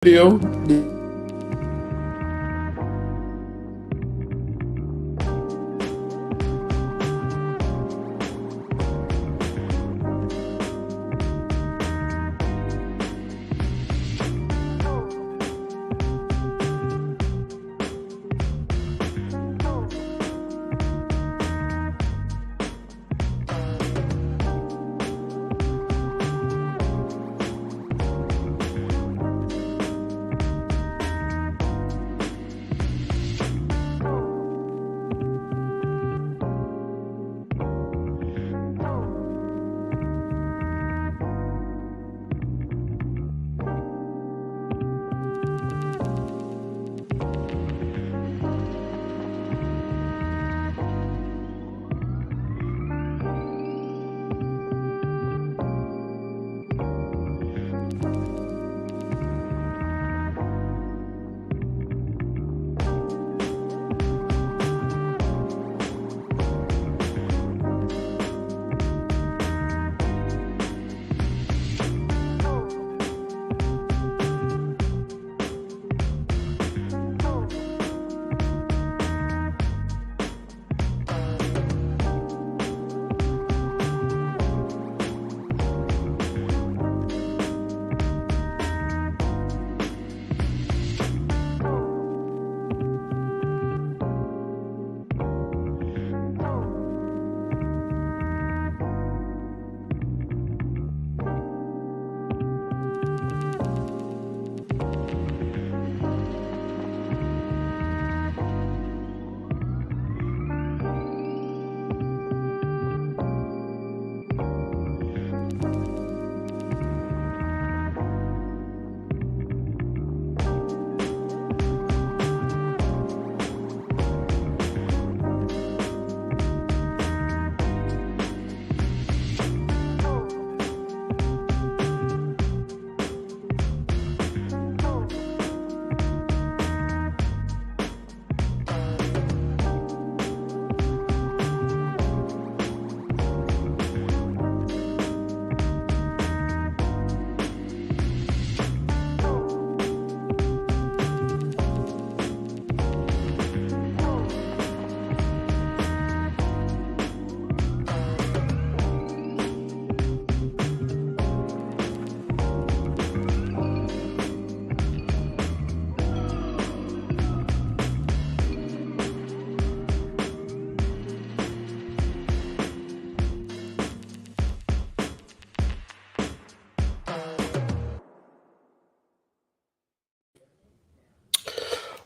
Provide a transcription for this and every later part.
Video.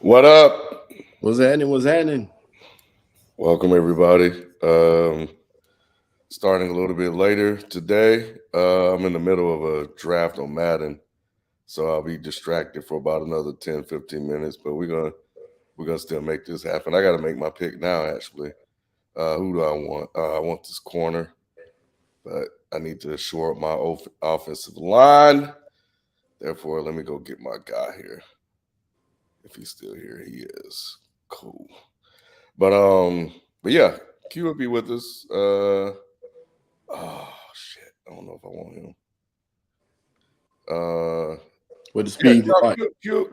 What up? What's happening? What's happening? Welcome everybody. Starting a little bit later today. I'm in the middle of a draft on Madden, so I'll be distracted for about another 10, 15 minutes. But we're gonna still make this happen. I got to make my pick now. Actually, who do I want? I want this corner, but I need to shore up my offensive line. Therefore, let me go get my guy here. If he's still here, he is. Cool. But yeah, Q will be with us. Oh shit, I don't know if I want him. What the speed no, like?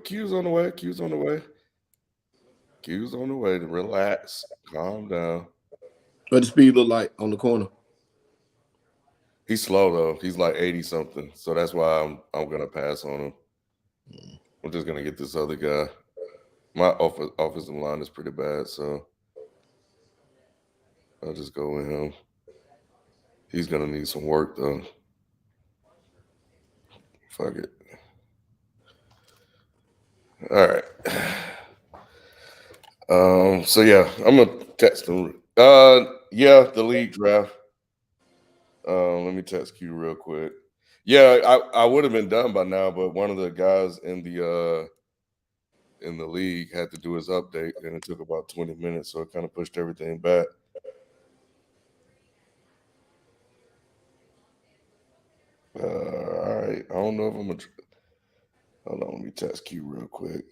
Q's on the way. Q's on the way. Q's on the way. To relax, calm down. What the speed look like on the corner? He's slow though. He's like 80 something, so that's why I'm gonna pass on him. I'm just gonna get this other guy. My offensive line is pretty bad, so I'll just go with him. He's gonna need some work though. Fuck it. All right. So yeah, I'm gonna text him. Yeah, the league draft. Let me text Q real quick. Yeah, I would have been done by now, but one of the guys in the league had to do his update, and it took about 20 minutes, so it kind of pushed everything back. All right, I don't know if I'm gonna. Hold on, let me text Q real quick.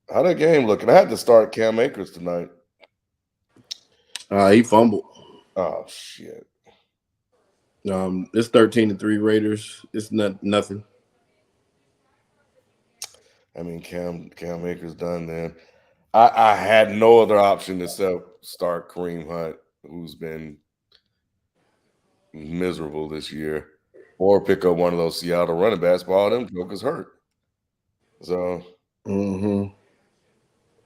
How that game looking? I had to start Cam Akers tonight. He fumbled. Oh shit. It's 13-3 Raiders. It's nothing. I mean, Cam Akers done then. I had no other option except start Kareem Hunt, who's been miserable this year, or pick up one of those Seattle running backs, but all them jokers hurt. So Mm-hmm.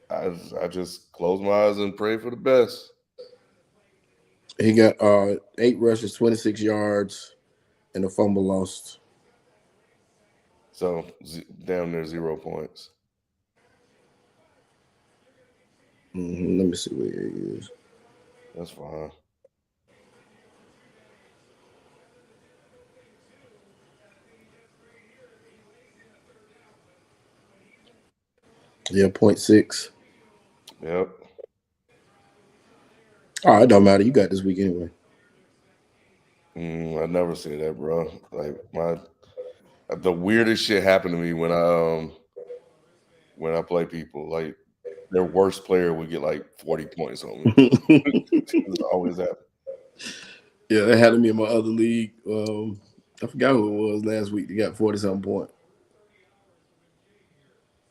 I just close my eyes and pray for the best. He got 8 rushes, 26 yards, and a fumble lost. So damn near 0 points. Let me see where he is. That's fine. Yeah, 0.6. Yep. All right, it don't matter. You got this week anyway. I never say that, bro. Like the weirdest shit happened to me when I play people. Like their worst player would get like 40 points on me. It's always happen. Yeah, that happened to me in my other league. I forgot who it was last week. They got 40-something point.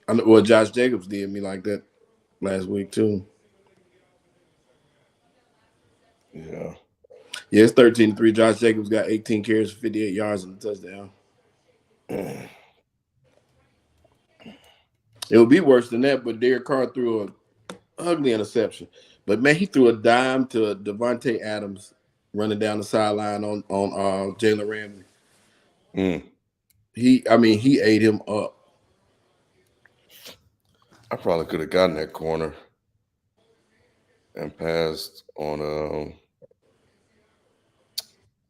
I know. Well, Josh Jacobs did me like that last week too. Yeah. Yeah, it's 13-3. Josh Jacobs got 18 carries for 58 yards and a touchdown. It would be worse than that, but Derek Carr threw a ugly interception. But man, he threw a dime to Devontae Adams running down the sideline on Jalen Ramsey. Mm. He ate him up. I probably could have gotten that corner and passed on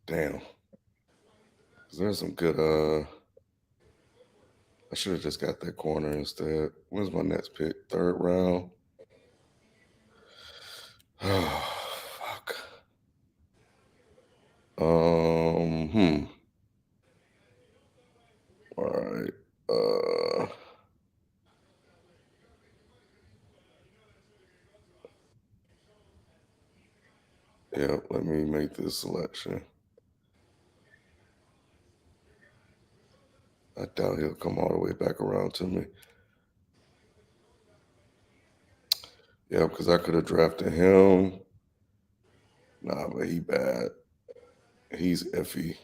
damn. There's some good I should have just got that corner instead. When's my next pick? Third round. Oh fuck. All right. Yeah, let me make this selection. I doubt he'll come all the way back around to me. Yeah, because I could have drafted him. Nah, but he bad. He's iffy.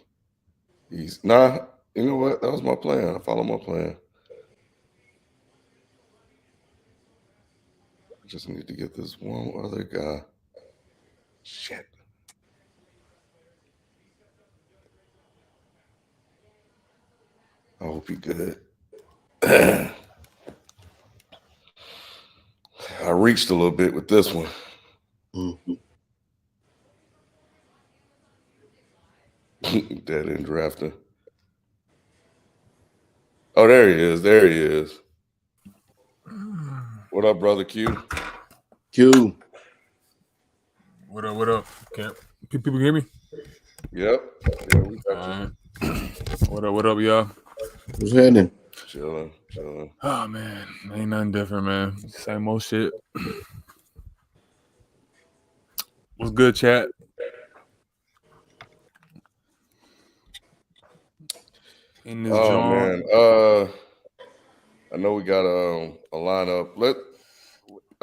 He's nah. You know what? That was my plan. I follow my plan. I just need to get this one other guy. Shit. I hope he good. I reached a little bit with this one. Mm-hmm. Dead end drafting. Oh, there he is. There he is. What up, brother Q? Q. What up? What up? Can't people hear me? Yep. Yeah, we got you. What up? What up, y'all? What's happening? Chilling. Oh man, ain't nothing different, man. Same old shit. What's good, chat? In this Man. I know we got a lineup.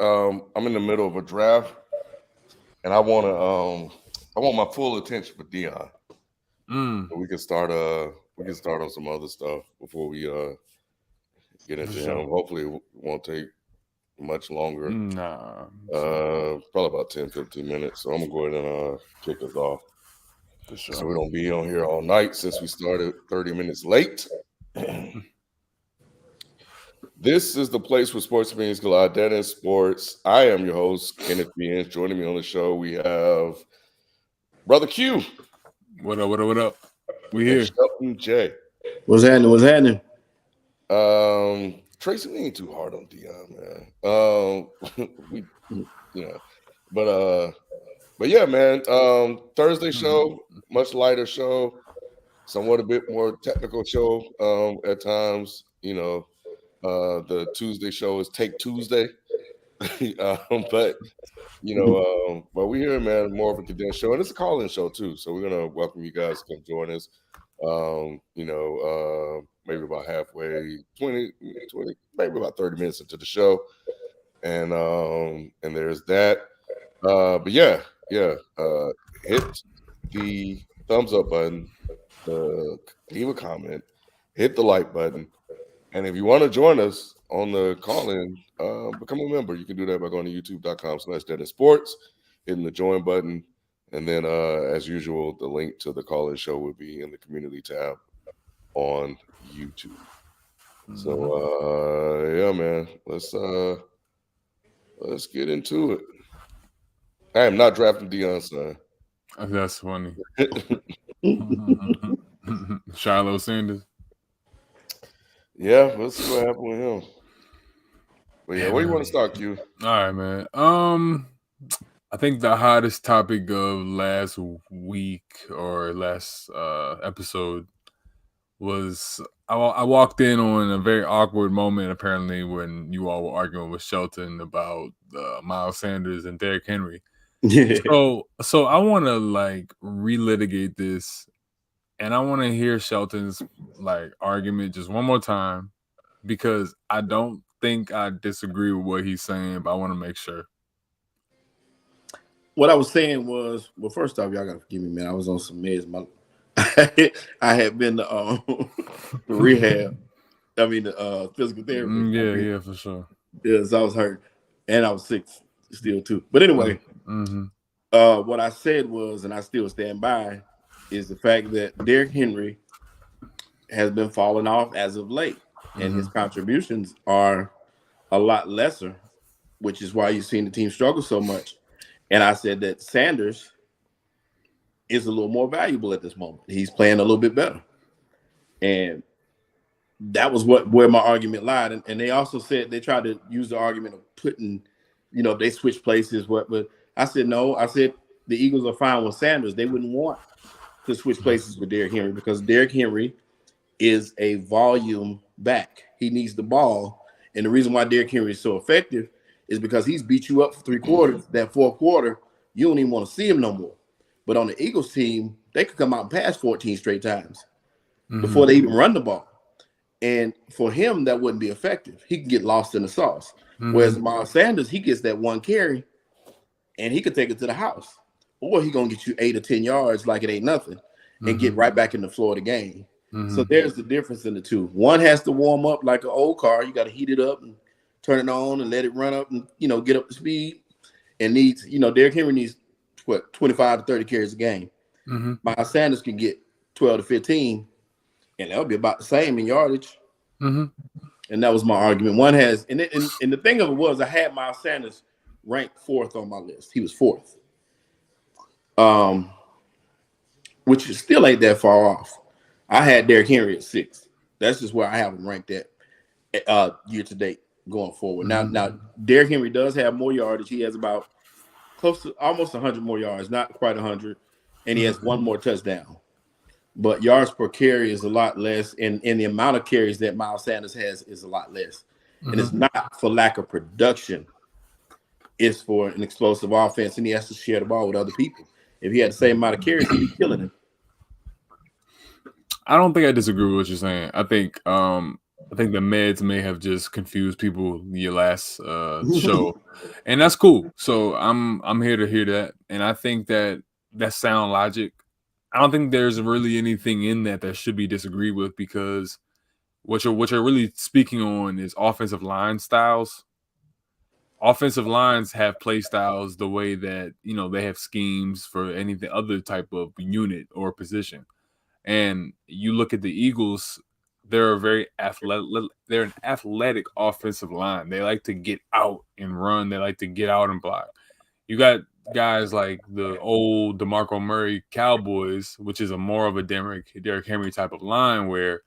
I'm in the middle of a draft, and I want my full attention for Deion. So we can start on some other stuff before we get into him. Hopefully it won't take much longer. Nah. Probably about 10-15 minutes. So I'm gonna go ahead and kick us off. For sure. So we don't be on here all night since we started 30 minutes late. This is the place where sports opinions collide. That is sports. I am your host, Kenneth Beans. Joining me on the show, we have Brother Q. What up? What up? What up? We here. Shelton J. What's happening? What's happening? Tracy, we ain't too hard on Deion, man. But yeah, man. Thursday show, much lighter show, somewhat a bit more technical show. At times, the Tuesday show is Take Tuesday. But but we here, man, more of a condensed show, and it's a call-in show too. So we're gonna welcome you guys to come join us. maybe about halfway, 20, maybe about 30 minutes into the show. And there's that. But yeah, hit the thumbs up button, leave a comment, hit the like button. And if you want to join us on the call-in, become a member. You can do that by going to youtube.com/deadendsports, hitting the join button. And then, as usual, the link to the call-in show will be in the community tab on YouTube. So, yeah, man, let's get into it. I am not drafting Deion, son. That's funny. Shiloh Sanders. Yeah, we'll see what happens with him. But yeah, where you want to start, Q? All right, man. I think the hottest topic of last week or last episode was I walked in on a very awkward moment apparently when you all were arguing with Shelton about Miles Sanders and Derrick Henry. Yeah. So I want to like relitigate this, and I want to hear Shelton's like argument just one more time because I don't think I disagree with what he's saying, but I want to make sure. What I was saying was, well, first off, y'all gotta forgive me, man. I was on some meds. I had been to rehab. I mean, the physical therapy. Yeah, for sure. Yes, I was hurt, and I was sick still too. But anyway, what I said was, and I still stand by, is the fact that Derrick Henry has been falling off as of late, and his contributions are a lot lesser, which is why you've seen the team struggle so much. And I said that Sanders is a little more valuable at this moment. He's playing a little bit better. And that was where my argument lied. And they also said they tried to use the argument of putting, they switch places. But I said, no. I said the Eagles are fine with Sanders. They wouldn't want to switch places with Derrick Henry because Derrick Henry is a volume back. He needs the ball. And the reason why Derrick Henry is so effective is because he's beat you up for 3 quarters. That fourth quarter, you don't even want to see him no more. But on the Eagles team, they could come out and pass 14 straight times before they even run the ball. And for him, that wouldn't be effective. He can get lost in the sauce. Whereas Miles Sanders, he gets that one carry, and he could take it to the house. Or he going to get you 8 or 10 yards like it ain't nothing and get right back in the floor of the game. So there's the difference in the two. One has to warm up like an old car. You got to heat it up and turn it on and let it run up and, get up to speed. And needs, Derrick Henry needs, 25 to 30 carries a game. Miles Sanders can get 12 to 15, and that'll be about the same in yardage. And that was my argument. One has, and the thing of it was, I had Miles Sanders ranked 4th on my list. He was 4th, which still ain't that far off. I had Derrick Henry at 6th. That's just where I have him ranked at year to date going forward. Now, Derrick Henry does have more yardage. He has about close to almost 100 more yards, not quite 100, and he has 1 more touchdown. But yards per carry is a lot less, and the amount of carries that Miles Sanders has is a lot less. And it's not for lack of production. It's for an explosive offense, and he has to share the ball with other people. If he had the same amount of carries, he'd be killing him. I don't think I disagree with what you're saying. I think the meds may have just confused people your last show, and that's cool. So I'm here to hear that, and I think that's sound logic. I don't think there's really anything in that should be disagreed with because what you're really speaking on is offensive line styles. Offensive lines have play styles the way that they have schemes for anything other type of unit or position. And you look at the Eagles, they're a very athletic. They're an athletic offensive line. They like to get out and run. They like to get out and block. You got guys like the old DeMarco Murray Cowboys, which is more of a Derrick Henry type of line where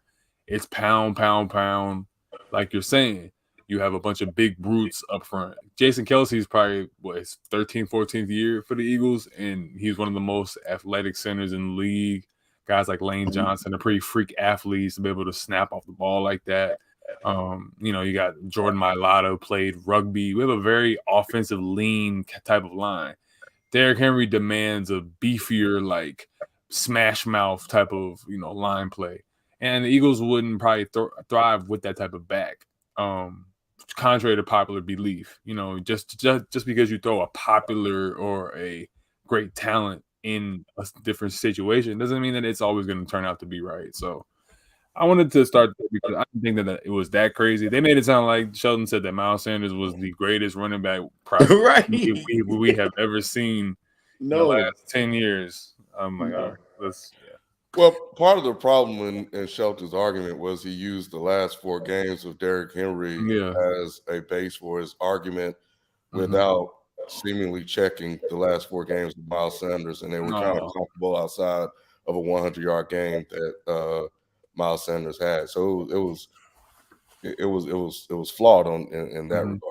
it's pound, pound, pound, like you're saying. You have a bunch of big brutes up front. Jason Kelsey's probably his 13th, 14th year for the Eagles, and he's one of the most athletic centers in the league. Guys like Lane Johnson are pretty freak athletes to be able to snap off the ball like that. You got Jordan Mailata played rugby. We have a very offensive lean type of line. Derrick Henry demands a beefier, like smash mouth type of line play. and the Eagles wouldn't probably thrive with that type of back. Contrary to popular belief, just because you throw a popular or a great talent in a different situation doesn't mean that it's always going to turn out to be right. So I wanted to start because I didn't think that it was that crazy. They made it sound like Sheldon said that Miles Sanders was the greatest running back prospect Right. we have ever seen in the last 10 years. I'm like, all right, let's. Well, part of the problem in Shelton's argument was he used the last 4 games of Derrick Henry as a base for his argument without seemingly checking the last 4 games of Miles Sanders, and they were kind of comfortable outside of a 100-yard game that Miles Sanders had. So it was flawed in that regard.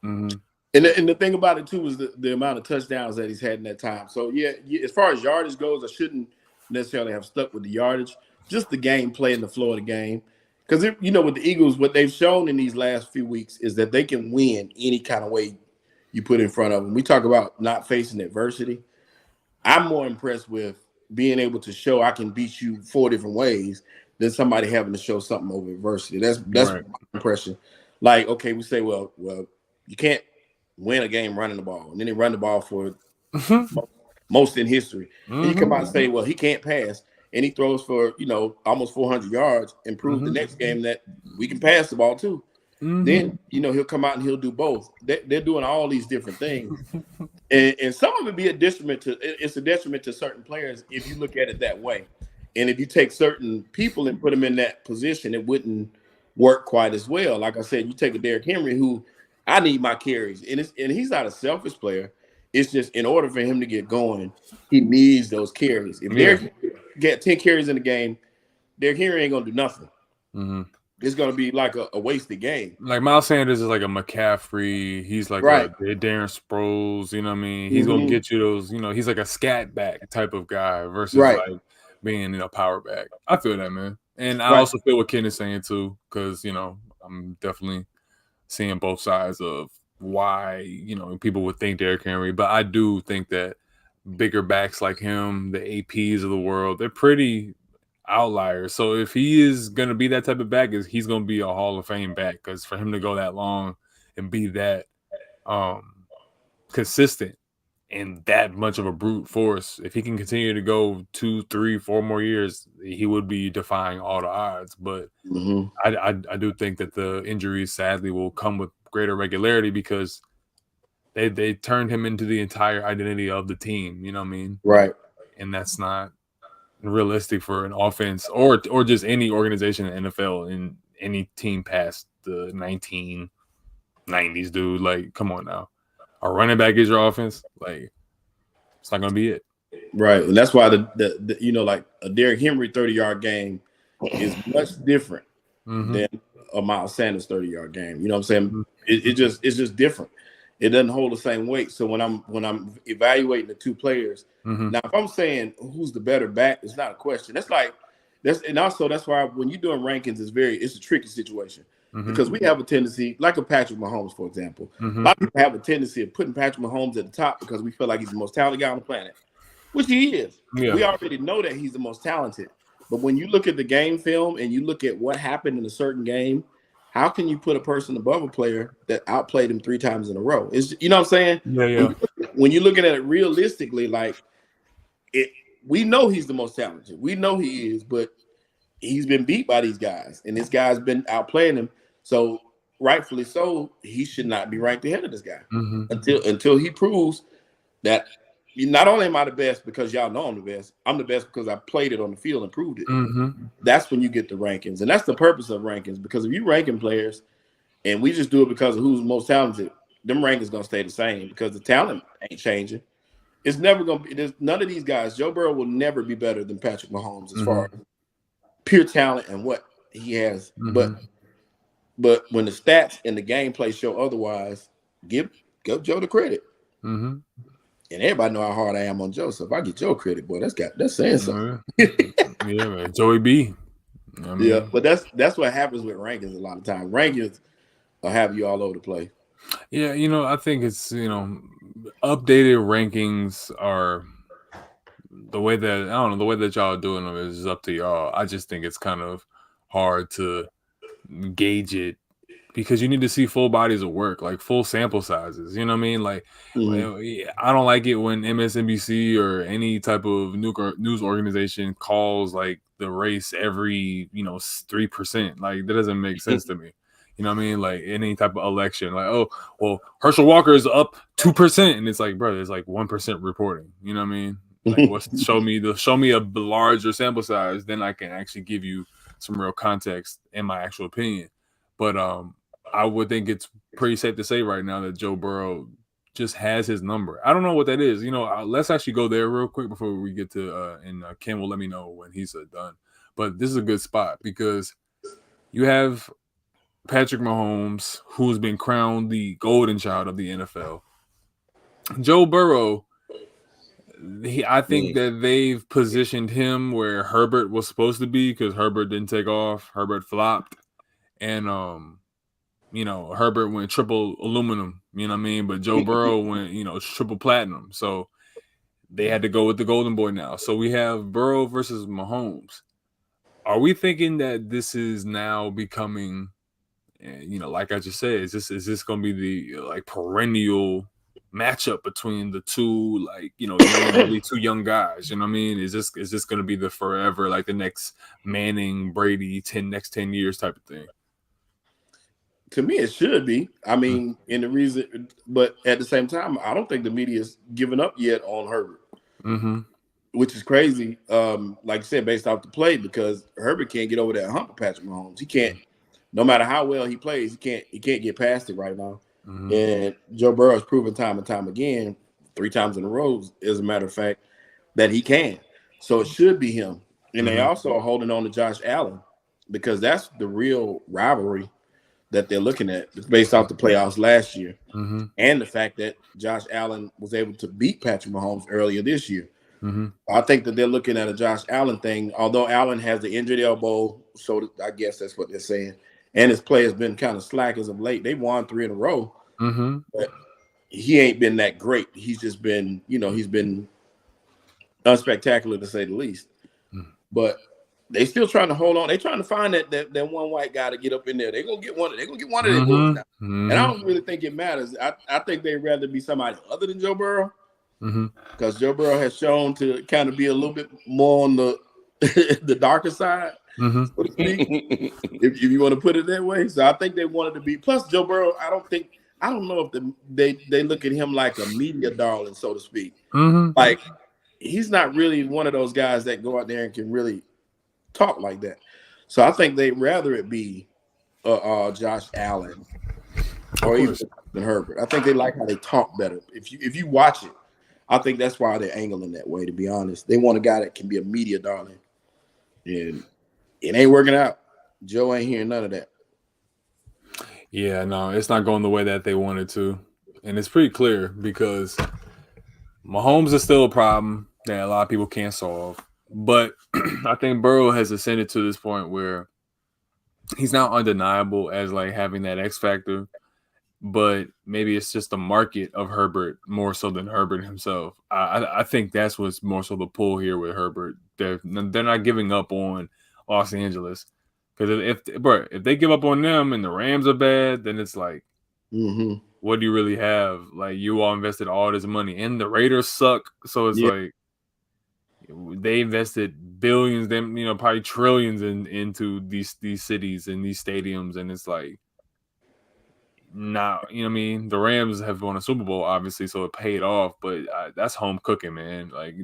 Mm-hmm. And the thing about it too is the amount of touchdowns that he's had in that time. So yeah, as far as yardage goes, I shouldn't necessarily have stuck with the yardage, just the gameplay and the flow of the game. Because with the Eagles, what they've shown in these last few weeks is that they can win any kind of way you put in front of them. We talk about not facing adversity. I'm more impressed with being able to show I can beat you 4 different ways than somebody having to show something over adversity. That's right. My impression. Like, okay, we say, well, you can't win a game running the ball, and then they run the ball for most in history. And you come out and say, well, he can't pass, and he throws for almost 400 yards, and prove the next game that we can pass the ball too. Then he'll come out and he'll do both. They're doing all these different things, and some of it be a detriment to certain players if you look at it that way. And if you take certain people and put them in that position, it wouldn't work quite as well. Like I said, you take a Derrick Henry who I need my carries, and he's not a selfish player. It's just in order for him to get going, he needs those carries. If Derrick get 10 carries in the game, Derrick Henry ain't gonna do nothing. It's gonna be like a wasted game. Like Miles Sanders is like a McCaffrey. He's like a Darren Sproles. You know what I mean? He's gonna get you those. He's like a scat back type of guy versus like being power back. I feel that, man, and I also feel what Ken is saying too, because I'm definitely seeing both sides of why people would think Derrick Henry, but I do think that bigger backs like him, the APs of the world, they're pretty outliers. So if he is going to be that type of back, he's going to be a Hall of Fame back, because for him to go that long and be that consistent and that much of a brute force, if he can continue to go 2, 3, 4 more years, he would be defying all the odds. But I do think that the injuries sadly will come with greater regularity, because they turned him into the entire identity of the team. You know what I mean? Right. And that's not realistic for an offense or just any organization in the NFL, in any team past the 1990s, dude. Like, come on now. A running back is your offense. Like, it's not gonna be it. Right. And that's why the like a Derrick Henry 30-yard game is much different than a Miles Sanders 30-yard game. You know what I'm saying? It's just different. It doesn't hold the same weight. So when I'm evaluating the two players, now if I'm saying who's the better back, it's not a question. And also that's why when you're doing rankings, it's a tricky situation. Because we have a tendency, like a Patrick Mahomes, for example. A lot of people have a tendency of putting Patrick Mahomes at the top because we feel like he's the most talented guy on the planet, which he is. Yeah. We already know that he's the most talented. But when you look at the game film and you look at what happened in a certain game, how can you put a person above a player that outplayed him 3 times in a row? You know what I'm saying? Yeah. When you're looking at it realistically, we know he's the most talented. We know he is, but he's been beat by these guys, and this guy's been outplaying him. So rightfully so, he should not be ranked ahead of this guy until he proves that not only am I the best because y'all know I'm the best because I played it on the field and proved it. That's when you get the rankings, and that's the purpose of rankings. Because if you ranking players and we just do it because of who's most talented, them rankings gonna stay the same because the talent ain't changing. It's never gonna be. There's none of these guys. Joe Burrow will never be better than Patrick Mahomes as far as pure talent and what he has, but when the stats and the gameplay show otherwise, give Joe the credit. And everybody know how hard I am on Joe. So if I get Joe credit, boy, that's saying something. Yeah, man. Joey B. Yeah, but that's what happens with rankings a lot of times. Rankings will have you all over the place. Yeah, I think it's updated rankings are the way that I don't know the way that y'all are doing them is up to y'all. I just think it's kind of hard to gauge it because you need to see full bodies of work, like full sample sizes. You know what I mean? Like, I don't like it when MSNBC or any type of news organization calls like the race every 3%. Like that doesn't make sense to me. You know what I mean? Like any type of election, like, oh, well, Herschel Walker is up 2%, and it's like, bro, there's like 1% reporting. You know what I mean? Like, show me a larger sample size, then I can actually give you some real context in my actual opinion. But I would think it's pretty safe to say right now that Joe Burrow just has his number. I don't know what that is. Let's actually go there real quick before we get to and Ken will let me know when he's done. But this is a good spot because you have Patrick Mahomes, who's been crowned the golden child of the NFL. Joe Burrow, I think that they've positioned him where Herbert was supposed to be because Herbert didn't take off. Herbert flopped. And, Herbert went triple aluminum, you know what I mean? But Joe Burrow went, triple platinum. So they had to go with the golden boy now. So we have Burrow versus Mahomes. Are we thinking that this is now becoming, like I just said, is this going to be the like perennial matchup between the two, like, two young guys? You know what I mean? Is this going to be the forever, like the next Manning, Brady, next 10 years type of thing? To me, it should be. I mean, but at the same time, I don't think the media's given up yet on Herbert, which is crazy. Like I said, based off the play, because Herbert can't get over that hump of Patrick Mahomes. He can't, no matter how well he plays, he can't get past it right now. And Joe Burrow has proven time and time again, 3 times in a row, as a matter of fact, that he can. So it should be him. And they also are holding on to Josh Allen because that's the real rivalry that they're looking at. It's based off the playoffs last year and the fact that Josh Allen was able to beat Patrick Mahomes earlier this year. I think that they're looking at a Josh Allen thing, although Allen has the injured elbow, so I guess that's what they're saying. And his play has been kind of slack as of late. They won 3 in a row, but he ain't been that great. He's just been, he's been unspectacular to say the least. But they still trying to hold on. They're trying to find that one white guy to get up in there. They're gonna get one. They're gonna get one of their boys now. And I don't really think it matters. I think they'd rather be somebody other than Joe Burrow, because Joe Burrow has shown to kind of be a little bit more on the the darker side, so to speak, if you want to put it that way. So I think they wanted to be. Plus, Joe Burrow, I don't know if they look at him like a media darling, so to speak. Like he's not really one of those guys that go out there and can really talk like that. So I think they'd rather it be Josh Allen or even Herbert. I think they like how they talk better. If you watch it, I think that's why they're angling that way, to be honest. They want a guy that can be a media darling. And it ain't working out. Joe ain't hearing none of that. Yeah, no, it's not going the way that they wanted to. And it's pretty clear because Mahomes is still a problem that a lot of people can't solve. But I think Burrow has ascended to this point where he's now undeniable as like having that X factor. But maybe it's just the market of Herbert more so than Herbert himself. I think that's what's more so the pull here with Herbert. They're not giving up on Los Angeles, because if they give up on them and the Rams are bad, then it's like, what do you really have? Like, you all invested all this money, and the Raiders suck, so it's like they invested billions, probably trillions into these cities and these stadiums, and it's like, now, you know what I mean? The Rams have won a Super Bowl, obviously, so it paid off, but that's home cooking, man. Like,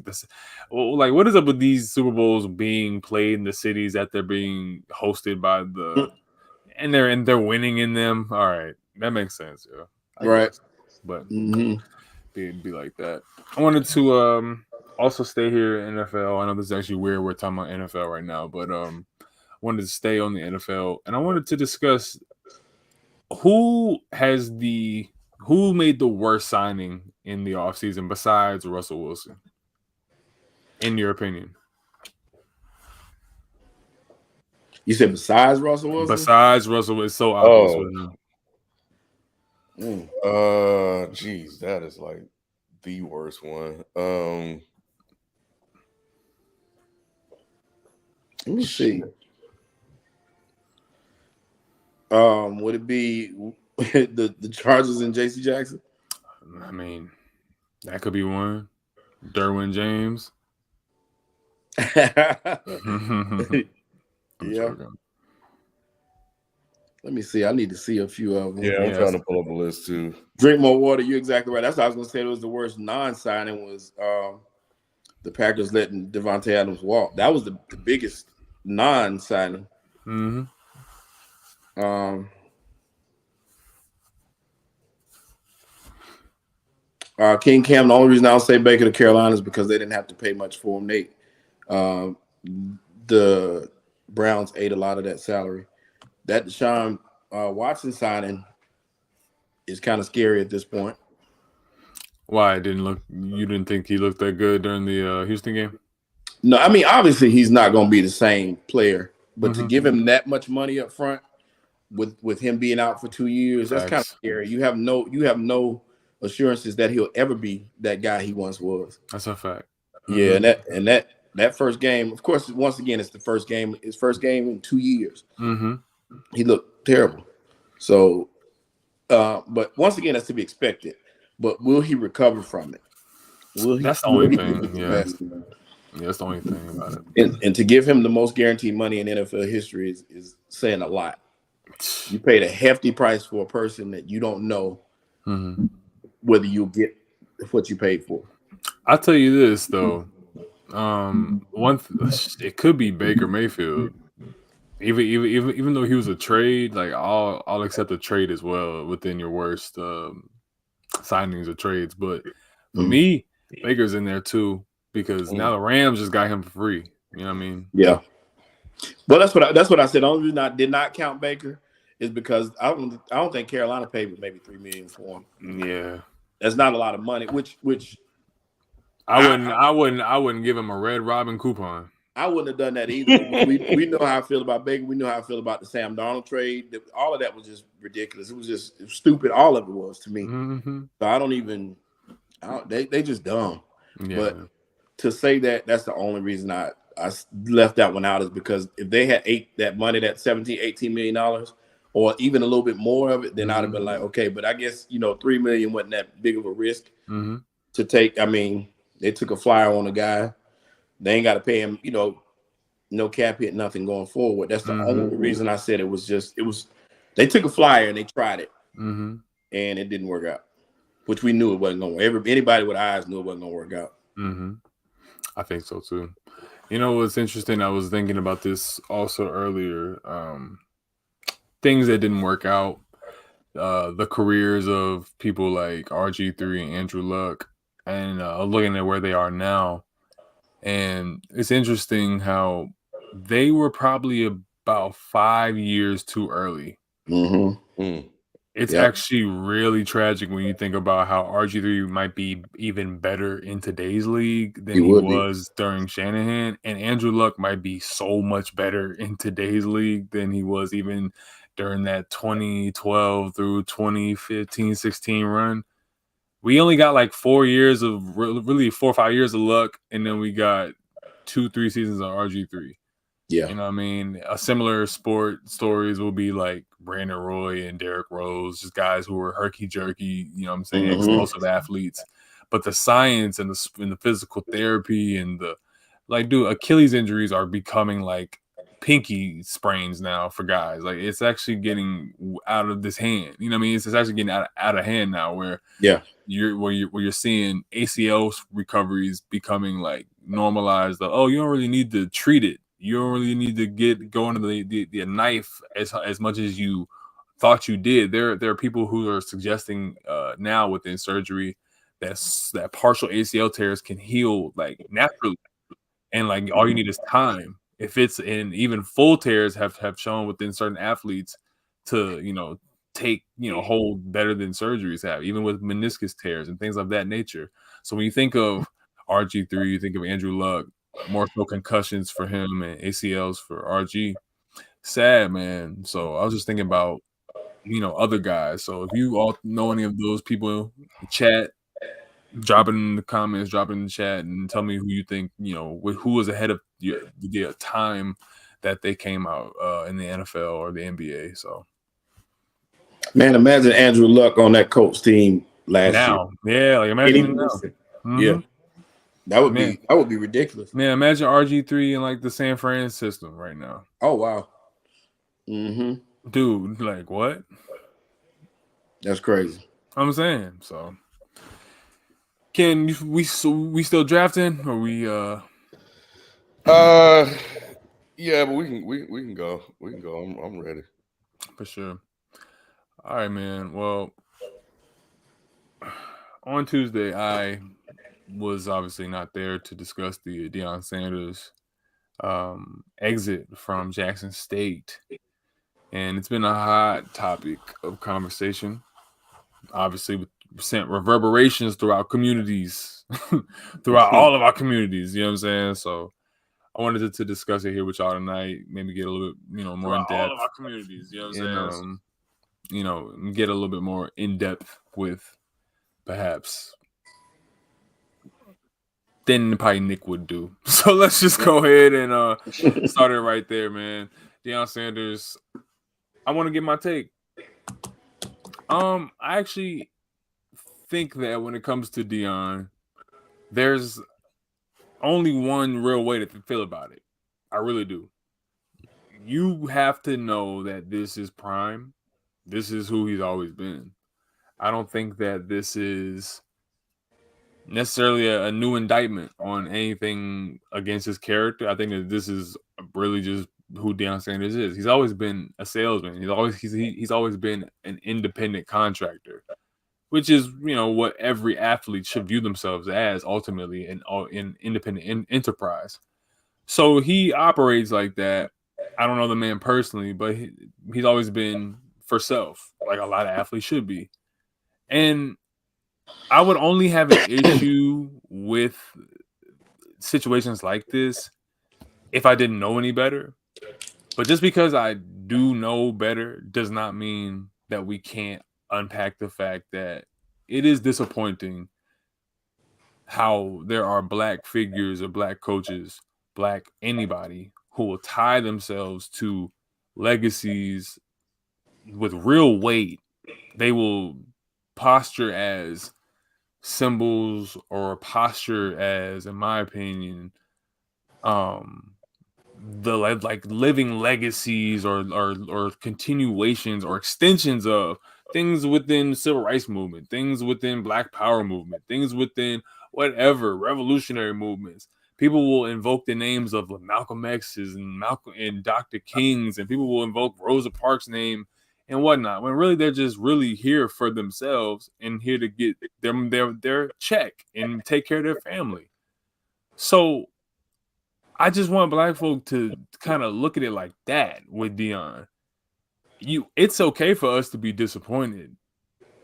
what is up with these Super Bowls being played in the cities that they're being hosted by and they're winning in them? All right, that makes sense, yeah. I guess. But be like that. I wanted to also stay here in NFL. I know this is actually weird. We're talking about NFL right now, but I wanted to stay on the NFL, and I wanted to discuss who made the worst signing in the offseason besides Russell Wilson, in your opinion? You said besides Russell Wilson? Besides Russell, it's so obvious with him. Geez, that is like the worst one. Let me see. Would it be the Chargers and J.C. Jackson? I mean, that could be one. Derwin James. I'm Yeah. joking. Let me see. I need to see a few of them. Yeah, I'm Yes. trying to pull up a list too. Drink more water. You're exactly right. That's what I was gonna say. It was the worst non-signing was the Packers letting Devontae Adams walk. That was the biggest non-signing. Mm-hmm. King Cam. The only reason I'll say Baker to Carolina is because they didn't have to pay much for him. The Browns ate a lot of that salary. That Deshaun Watson signing is kind of scary at this point. Why didn't look? You didn't think he looked that good during the Houston game? No, I mean obviously he's not going to be the same player, but to give him that much money up front with him being out for 2 years, that's kind of scary. You have no assurances that he'll ever be that guy he once was. That's a fact. Yeah, and that first game, of course, once again, it's the first game, his first game in 2 years. Mm-hmm. He looked terrible. So, but once again, that's to be expected. But will he recover from it? Will he? That's the only thing. Yeah. Yeah, that's the only thing about it. And to give him the most guaranteed money in NFL history is saying a lot. You paid a hefty price for a person that you don't know whether you'll get what you paid for. I'll tell you this though. It could be Baker Mayfield. Even though he was a trade, like I'll accept a trade as well within your worst signings or trades. But for me, Baker's in there too because now the Rams just got him for free. You know what I mean? Yeah. Well, that's what I said. The only reason I did not count Baker is because I don't think Carolina paid maybe $3 million for him. Yeah, that's not a lot of money. Which I wouldn't give him a Red Robin coupon. I wouldn't have done that either. we know how I feel about Baker. We know how I feel about the Sam Darnold trade. All of that was just ridiculous. It was stupid. All of it was to me. So they just dumb. Yeah. But to say that's the only reason I left that one out is because if they had ate that money, that $17-18 million, or even a little bit more of it, then I'd have been like, okay. But I guess $3 million wasn't that big of a risk to take. I mean, they took a flyer on a guy. They ain't got to pay him, no cap hit, nothing going forward. That's the only reason I said it was. They took a flyer and they tried it, and it didn't work out, which we knew it wasn't going to work. Anybody with eyes knew it wasn't going to work out. I think so too. You know what's interesting? I was thinking about this also earlier. Things that didn't work out. The careers of people like RG3 and Andrew Luck, and looking at where they are now. And it's interesting how they were probably about 5 years too early. It's actually really tragic when you think about how RG3 might be even better in today's league than he was during Shanahan. And Andrew Luck might be so much better in today's league than he was even during that 2012 through 2015-16 run. We only got like 4 years of really 4 or 5 years of Luck, and then we got 2-3 seasons of RG3. Yeah. You know what I mean? A similar sport stories will be like Brandon Roy and Derrick Rose, just guys who were herky-jerky, you know what I'm saying, explosive athletes. But the science and the physical therapy and Achilles injuries are becoming like pinky sprains now for guys. Like it's actually getting out of this hand. You know what I mean? It's actually getting out of hand now where you're seeing ACL recoveries becoming like normalized. You don't really need to treat it. You don't really need to go into the knife as much as you thought you did. There are people who are suggesting now within surgery that partial ACL tears can heal like naturally, and like all you need is time. If it's and even full tears have shown within certain athletes to take hold better than surgeries have, even with meniscus tears and things of that nature. So when you think of RG3, you think of Andrew Luck, more so concussions for him and ACLs for RG. Sad, man. So I was just thinking about other guys. So if you all know any of those people, chat, Drop it in the comments, drop it in the chat, and tell me who you think, who was ahead of the time that they came out in the NFL or the NBA. So, man, imagine Andrew Luck on that Colts team last year. Yeah, like imagine it now. Mm-hmm. Yeah, that would be ridiculous. Man, imagine RG3 in like the San Fran system right now. Oh wow. Mm-hmm. Dude, like what? That's crazy. I'm saying so. Ken, we still drafting or we yeah, but we can go. We can go. I'm ready. For sure. All right, man. Well, on Tuesday, I was obviously not there to discuss the Deion Sanders exit from Jackson State. And it's been a hot topic of conversation. Obviously, with sent reverberations throughout communities, throughout all of our communities. You know what I'm saying? So I wanted to discuss it here with y'all tonight. Maybe get a little bit, more in depth. All of our communities. You know what I'm saying? Get a little bit more in depth with perhaps than probably Nick would do. So let's just go ahead and start it right there, man. Deion Sanders. I want to get my take. I actually think that when it comes to Deion, there's only one real way to feel about it. I really do. You have to know that this is prime. This is who he's always been. I don't think that this is necessarily a new indictment on anything against his character. I think that this is really just who Deion Sanders is. He's always been a salesman. He's always been an independent contractor, which is what every athlete should view themselves as ultimately in independent enterprise. So he operates like that. I don't know the man personally, but he's always been for self, like a lot of athletes should be. And I would only have an issue with situations like this if I didn't know any better. But just because I do know better does not mean that we can't unpack the fact that it is disappointing how there are black figures or black coaches, black anybody who will tie themselves to legacies with real weight. They will posture as symbols or posture as, in my opinion, the like living legacies or continuations or extensions of things within the civil rights movement, things within Black Power movement, things within whatever revolutionary movements. People will invoke the names of Malcolm X's and Dr. King's, and people will invoke Rosa Parks' name and whatnot, when really they're just really here for themselves and here to get them their check and take care of their family. So I just want black folk to kind of look at it like that with Deion. It's okay for us to be disappointed.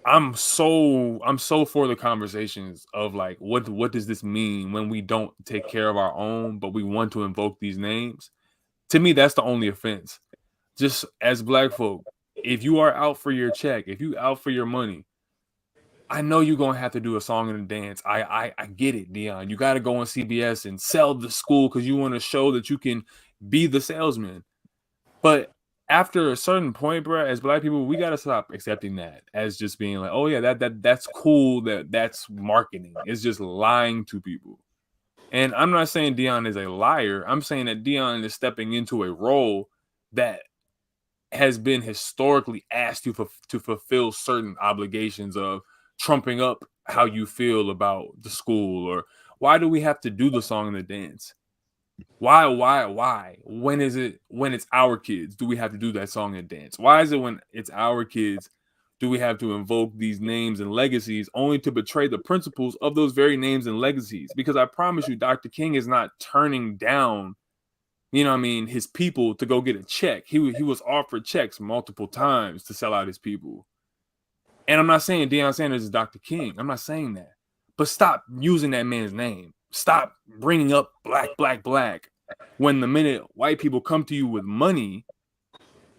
I'm so for the conversations of like, what does this mean when we don't take care of our own, but we want to invoke these names? To me, that's the only offense. Just as black folk, if you are out for your check, if you out for your money, I know you're going to have to do a song and a dance. I get it, Deion. You got to go on CBS and sell the school because you want to show that you can be the salesman. But after a certain point, bro, as black people, we got to stop accepting that as just being like, oh, yeah, that's cool. That's marketing. It's just lying to people. And I'm not saying Deion is a liar. I'm saying that Deion is stepping into a role that has been historically asked to fulfill certain obligations of trumping up how you feel about the school, or why do we have to do the song and the dance? Why? When it's our kids, do we have to do that song and dance? Why is it when it's our kids, do we have to invoke these names and legacies only to betray the principles of those very names and legacies? Because I promise you, Dr. King is not turning down, his people to go get a check. He was offered checks multiple times to sell out his people. And I'm not saying Deion Sanders is Dr. King. I'm not saying that. But stop using that man's name. Stop bringing up black. When the minute white people come to you with money,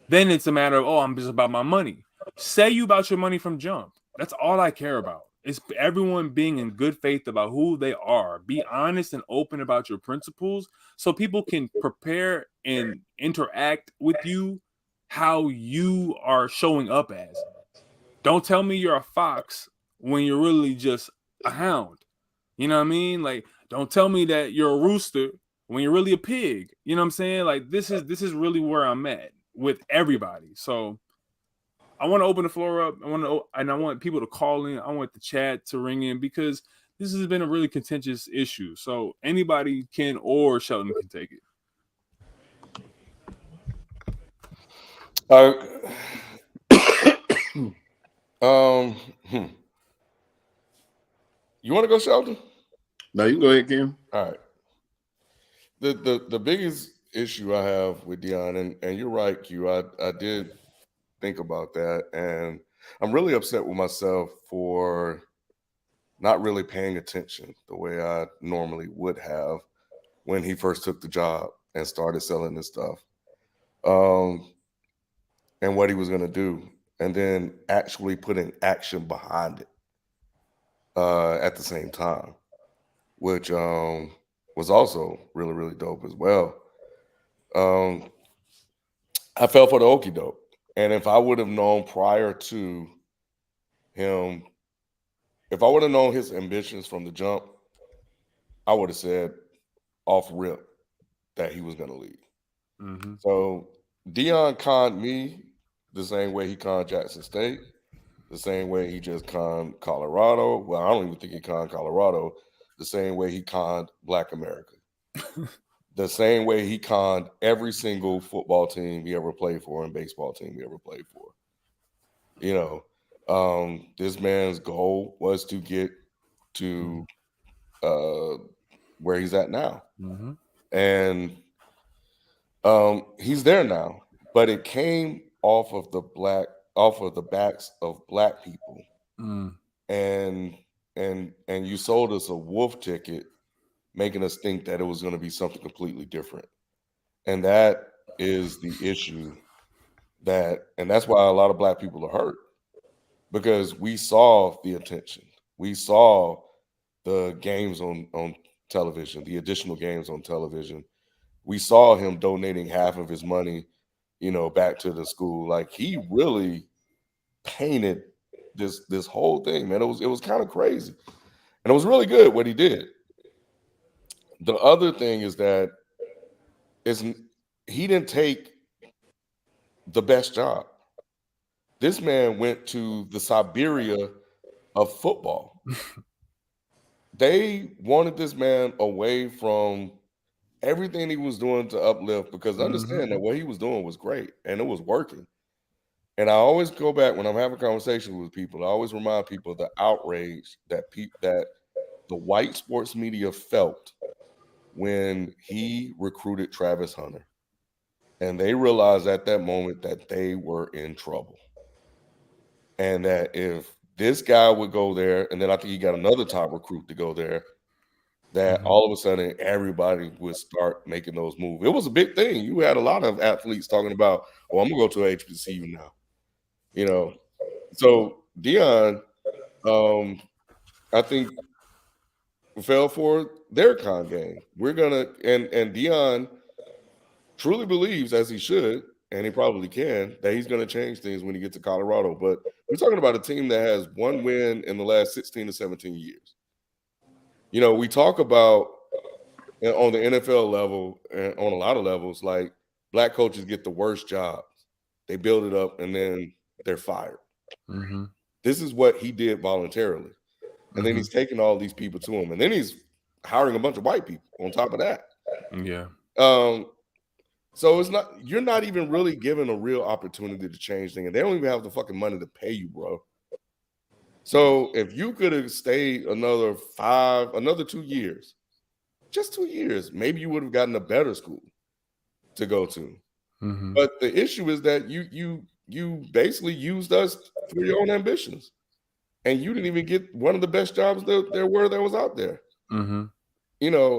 then it's a matter of, I'm just about my money. Say you about your money from jump. That's all I care about. It's everyone being in good faith about who they are. Be honest and open about your principles so people can prepare and interact with you how you are showing up as. Don't tell me you're a fox when you're really just a hound. You know what I mean? Like, don't tell me that you're a rooster when you're really a pig. You know what I'm saying? Like, this is really where I'm at with everybody. So I want to open the floor up. I want people to call in. I want the chat to ring in because this has been a really contentious issue. So anybody can, or Shelton can take it. You want to go, Sheldon? No, you can go ahead, Kim. All right. The biggest issue I have with Deion, and you're right, Q. I did think about that, and I'm really upset with myself for not really paying attention the way I normally would have when he first took the job and started selling this stuff, and what he was going to do, and then actually putting action behind it at the same time, which was also really, really dope as well. I fell for the okie doke. And if I would have known prior to him, if I would have known his ambitions from the jump, I would have said off rip that he was going to leave. Mm-hmm. So Deion conned me the same way he conned Jackson State, the same way he just conned Colorado. Well, I don't even think he conned Colorado, the same way he conned Black America. The same way he conned every single football team he ever played for and baseball team he ever played for. You know, this man's goal was to get to where he's at now. Mm-hmm. And he's there now. But it came off of the backs of Black people. Mm. And you sold us a wolf ticket, making us think that it was going to be something completely different. And that is the issue and that's why a lot of Black people are hurt, because we saw the attention. We saw the games on television, the additional games on television. We saw him donating half of his money, back to the school. Like, he really painted this whole thing, man. It was kind of crazy. And it was really good what he did. The other thing is that he didn't take the best job. This man went to the Siberia of football. They wanted this man away from everything he was doing to uplift, because understand that what he was doing was great and it was working. And I always go back when I'm having conversations with people, I always remind people of the outrage that the white sports media felt when he recruited Travis Hunter. And they realized at that moment that they were in trouble. And that if this guy would go there, and then I think he got another top recruit to go there, that all of a sudden everybody would start making those moves. It was a big thing. You had a lot of athletes talking about, I'm going to go to a HBCU now. So Deion, I think, fell for their con game. We're going to, and Deion truly believes, as he should, and he probably can, that he's going to change things when he gets to Colorado. But we're talking about a team that has one win in the last 16 to 17 years. We talk about on the NFL level and on a lot of levels, like, Black coaches get the worst jobs. They build it up and then they're fired. Mm-hmm. This is what he did voluntarily. And then he's taking all these people to him. And then he's hiring a bunch of white people on top of that. Yeah. So you're not even really given a real opportunity to change things. And they don't even have the fucking money to pay you, bro. So if you could have stayed another 2 years, just 2 years, maybe you would have gotten a better school to go to. Mm-hmm. But the issue is that you basically used us for your own ambitions. And you didn't even get one of the best jobs there was out there. Mm-hmm.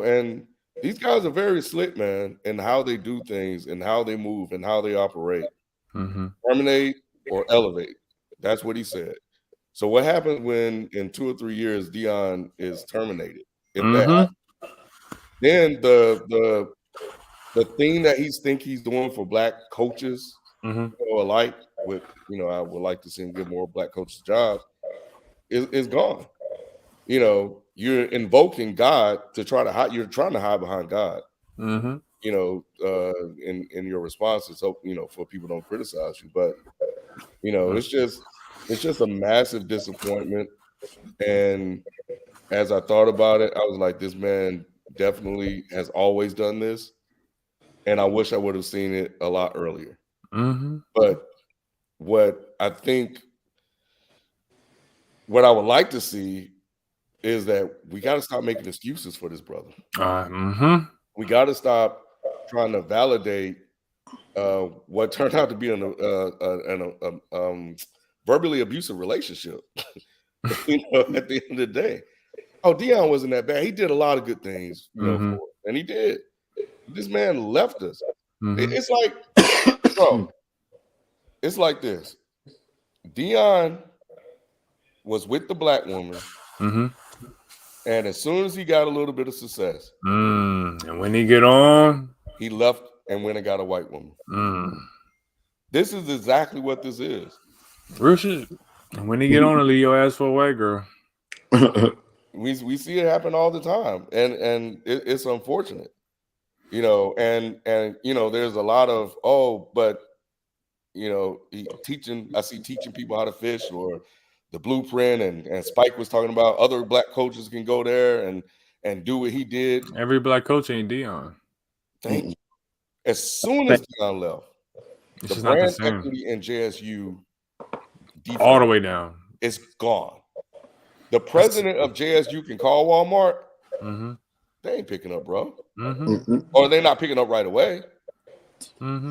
And these guys are very slick, man, in how they do things and how they move and how they operate. Mm-hmm. Terminate or elevate. That's what he said. So what happens when in 2 or 3 years Deion is terminated? If that Mm-hmm. happens, then the thing that he's doing for black coaches alike, with I would like to see him give more black coaches jobs, is gone. You're invoking God to try to hide. You're trying to hide behind God. Mm-hmm. In your responses, so for people don't criticize you, but it's just a massive disappointment. And as I thought about it, I was like, this man definitely has always done this, and I wish I would have seen it a lot earlier. Mm-hmm. But what I would like to see is that we got to stop making excuses for this brother. Mm-hmm. We got to stop trying to validate what turned out to be an verbally abusive relationship. At the end of the day, Deion wasn't that bad. He did a lot of good things, for it, and he did. This man left us. It's like, bro, it's like this. Deion was with the black woman, and as soon as he got a little bit of success, and when he get on, he left and went and got a white woman. This is exactly what this is. Real shit. And when he get on, leave your ass for a white girl. We see it happen all the time, and it's unfortunate, and there's a lot of but I see teaching people how to fish, or the blueprint, and Spike was talking about other black coaches can go there and do what he did. Every black coach ain't Deion. Thank you. As soon as Deion left, It's the brand equity in JSU all the way down. It's gone. The president of JSU can call Walmart. They ain't picking up, bro. Or they're not picking up right away.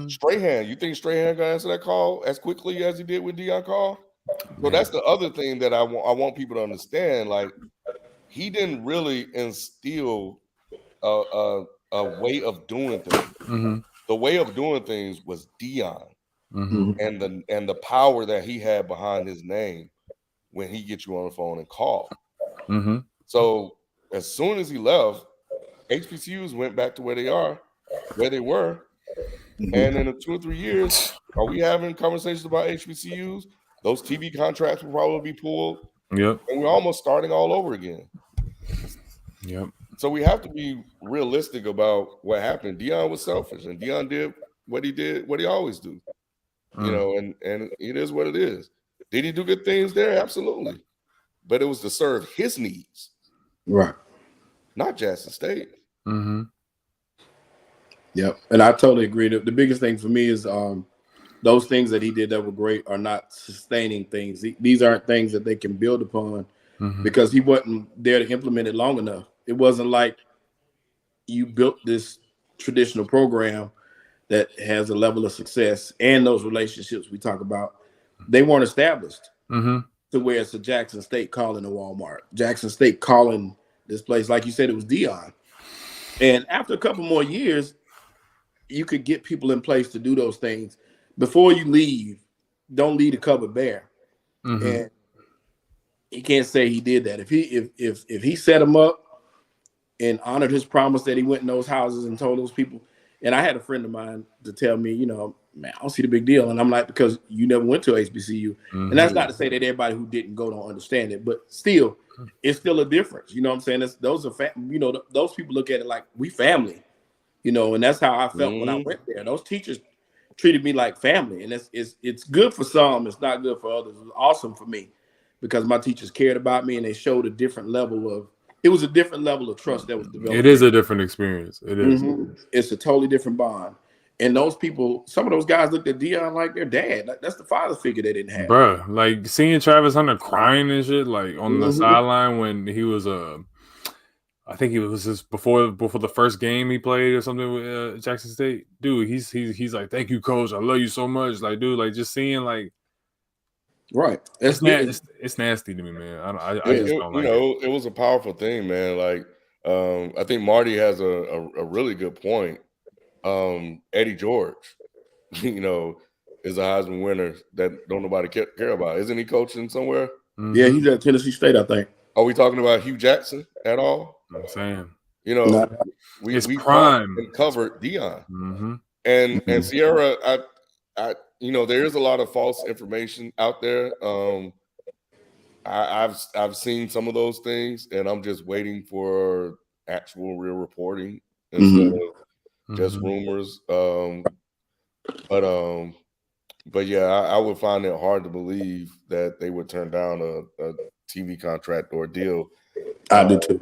Strahan, you think Strahan gonna answer that call as quickly as he did with Deion call? So that's the other thing that I want people to understand. Like, he didn't really instill a way of doing things. The way of doing things was Deion, and the power that he had behind his name when he gets you on the phone and call. So as soon as he left, HBCUs went back to where they were. And in 2 or 3 years, are we having conversations about HBCUs? Those TV contracts will probably be pulled. Yep. And we're almost starting all over again. Yep. So we have to be realistic about what happened. Deion was selfish, and Deion did what he always do. And it is what it is. Did he do good things there? Absolutely. But it was to serve his needs. Right. Not Jackson State. Yep. And I totally agree. The biggest thing for me is those things that he did that were great are not sustaining things. These aren't things that they can build upon because he wasn't there to implement it long enough. It wasn't like you built this traditional program that has a level of success, and those relationships we talk about, they weren't established to where it's a Jackson State calling a Walmart, Jackson State calling this place. Like you said, it was Deion. And after a couple more years, you could get people in place to do those things. Before you leave, don't leave the cupboard bare. And he can't say he did that. If he set him up and honored his promise that he went in those houses and told those people. And I had a friend of mine to tell me, man, I don't see the big deal. And I'm like, because you never went to HBCU. And that's not to say that everybody who didn't go don't understand it, but still, it's still a difference. You know what I'm saying? Those people look at it like we family, and that's how I felt when I went there. Those teachers treated me like family, and it's good for some. It's not good for others. It was awesome for me because my teachers cared about me and they showed a different level of trust that was developed. It is a different experience. It is. It's a totally different bond. And those people, some of those guys looked at Deion like their dad. Like, that's the father figure they didn't have. Bruh, like seeing Travis Hunter crying and shit, like on the sideline when he was I think it was just before the first game he played or something with Jackson State. Dude, he's like, thank you, coach. I love you so much. Like, dude, like just seeing like, right. It's nasty to me, man. I just don't like it. It was a powerful thing, man. Like, I think Marty has a really good point. Eddie George, is a Heisman winner that don't nobody care about. Isn't he coaching somewhere? Yeah, he's at Tennessee State, I think. Are we talking about Hugh Jackson at all? I'm saying, you know, we prime and covered Deion. Mm-hmm. And Sierra, I there is a lot of false information out there. I've seen some of those things, and I'm just waiting for actual real reporting instead of just rumors. But yeah, I would find it hard to believe that they would turn down a TV contract or a deal. I do too.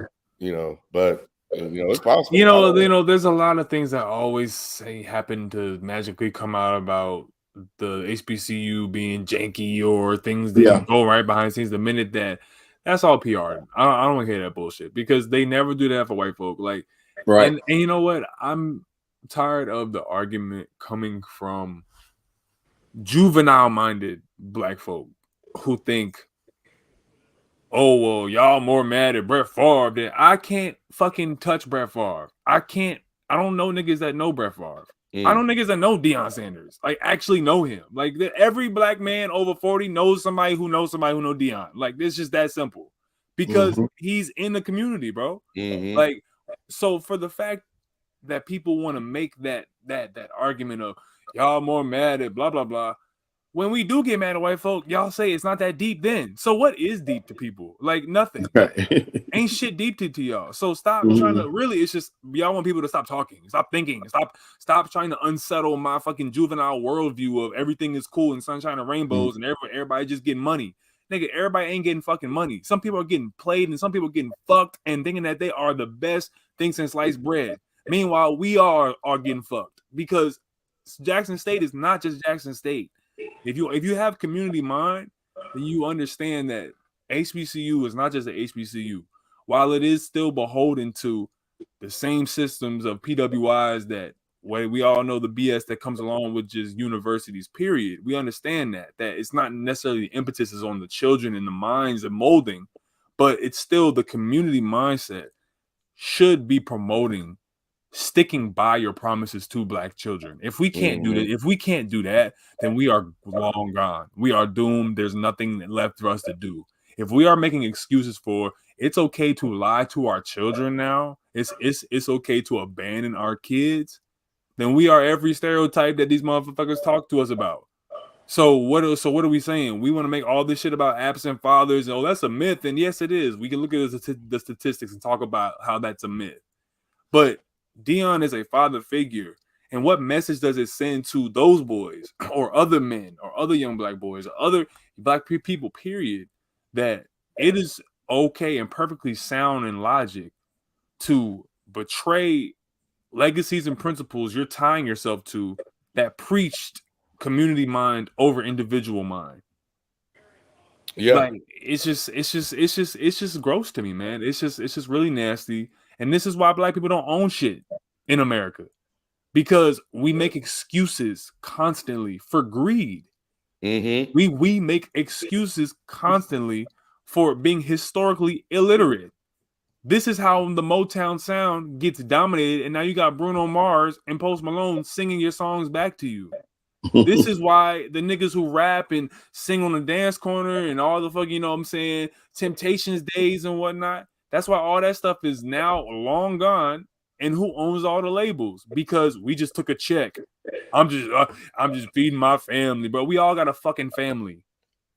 But it's possible. There's a lot of things that always say happen to magically come out about the HBCU being janky or things that go right behind the scenes. The minute that's all PR. I don't want to hear that bullshit because they never do that for white folk. Like, right. And you know what? I'm tired of the argument coming from juvenile-minded black folk who think, oh, well, y'all more mad at Brett Favre than I can't fucking touch Brett Favre. I don't know niggas that know Brett Favre. I know niggas that know Deion Sanders. Like, actually know him. Like, every black man over 40 knows somebody who knows Deion. Like, it's just that simple. Because he's in the community, bro. Like, so for the fact that people want to make that argument of y'all more mad at blah, blah, blah, when we do get mad at white folk, y'all say it's not that deep then. So what is deep to people? Like nothing. Ain't shit deep to y'all. So stop trying to really, it's just y'all want people to stop talking, stop thinking, stop trying to unsettle my fucking juvenile worldview of everything is cool and sunshine and rainbows and everybody just getting money. Nigga, everybody ain't getting fucking money. Some people are getting played and some people are getting fucked and thinking that they are the best thing since sliced bread. Meanwhile, we are getting fucked because Jackson State is not just Jackson State. If you have community mind, then you understand that HBCU is not just an HBCU. While it is still beholden to the same systems of PWIs that we all know the BS that comes along with just universities, period. We understand that it's not necessarily the impetus is on the children and the minds and molding, but it's still the community mindset should be promoting sticking by your promises to black children. If we can't do that, then we are long gone. We are doomed. There's nothing left for us to do. If we are making excuses for it's okay to lie to our children now, it's okay to abandon our kids, then we are every stereotype that these motherfuckers talk to us about. So what are we saying? We want to make all this shit about absent fathers. Oh, that's a myth. And yes, it is. We can look at the statistics and talk about how that's a myth. But Deion is a father figure. And what message does it send to those boys or other men or other young black boys or other black people, period, that it is okay and perfectly sound in logic to betray legacies and principles you're tying yourself to that preached community mind over individual mind. Yeah, like it's just gross to me, man. It's just really nasty. And this is why black people don't own shit in America, because we make excuses constantly for greed. We make excuses constantly for being historically illiterate. This is how the Motown sound gets dominated, and now you got Bruno Mars and Post Malone singing your songs back to you. This is why the niggas who rap and sing on the dance corner and all the fucking, Temptations days and whatnot, that's why all that stuff is now long gone. And who owns all the labels? Because we just took a check. I'm just feeding my family, but we all got a fucking family.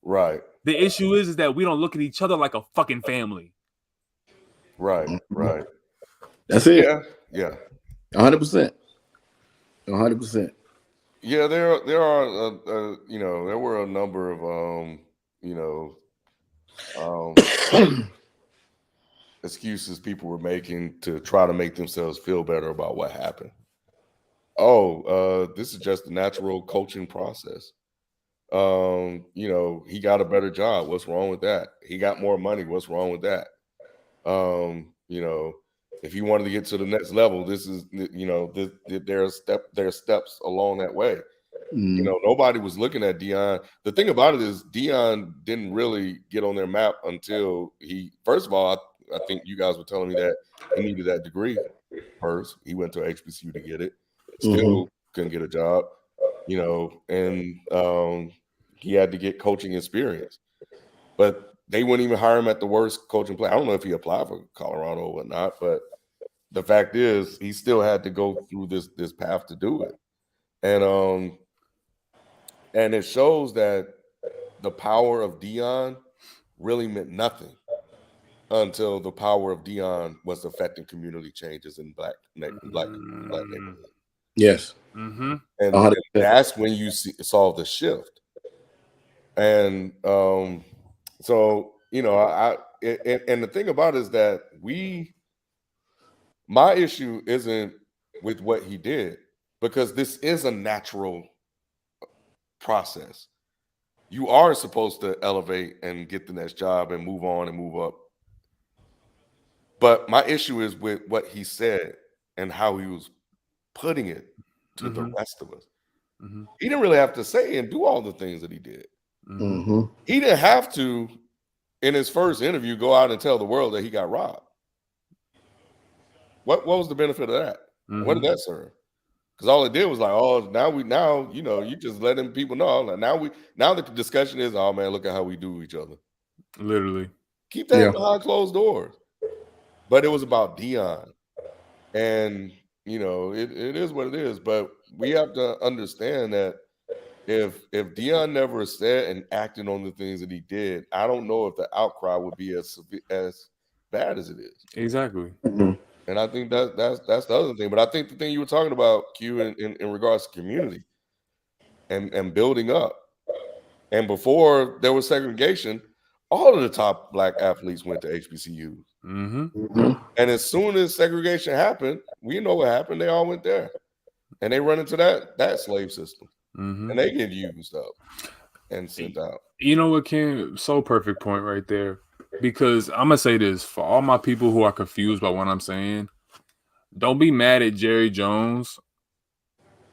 Right. The issue is that we don't look at each other like a fucking family. Right. That's it. Yeah. 100%. 100%. Yeah, there are there were a number of excuses people were making to try to make themselves feel better about what happened. This is just a natural coaching process. He got a better job. What's wrong with that? He got more money. What's wrong with that? If he wanted to get to the next level, this is, there are steps along that way. Nobody was looking at Deion. The thing about it is Deion didn't really get on their map until first of all, I think you guys were telling me that he needed that degree first. He went to HBCU to get it. Still couldn't get a job, and he had to get coaching experience. But they wouldn't even hire him at the worst coaching play. I don't know if he applied for Colorado or whatnot, but the fact is he still had to go through this path to do it. And it shows that the power of Deion really meant nothing until the power of Deion was affecting community changes in black neighborhood. Yes. Mm-hmm. And that's when you saw the shift. And so, you know, and the thing about it is that my issue isn't with what he did, because this is a natural process. You are supposed to elevate and get the next job and move on and move up. But my issue is with what he said and how he was putting it to the rest of us. Mm-hmm. He didn't really have to say and do all the things that he did. Mm-hmm. He didn't have to, in his first interview, go out and tell the world that he got robbed. What was the benefit of that? Mm-hmm. What did that serve? Because all it did was like, oh, now you know, you just letting people know. Like now the discussion is, oh man, look at how we do each other. Literally. Keep that behind closed doors. But it was about Deion. And you know, it is what it is. But we have to understand that if Deion never said and acted on the things that he did, I don't know if the outcry would be as bad as it is. Exactly. Mm-hmm. And I think that's the other thing. But I think the thing you were talking about, Q, in regards to community and building up. And before there was segregation, all of the top black athletes went to HBCUs. Mm-hmm. Mm-hmm. And as soon as segregation happened, we know what happened. They all went there. And they run into that slave system. Mm-hmm. And they get used up and sent out. You know what, Ken? So perfect point right there. Because I'm gonna say this for all my people who are confused by what I'm saying. Don't be mad at Jerry Jones.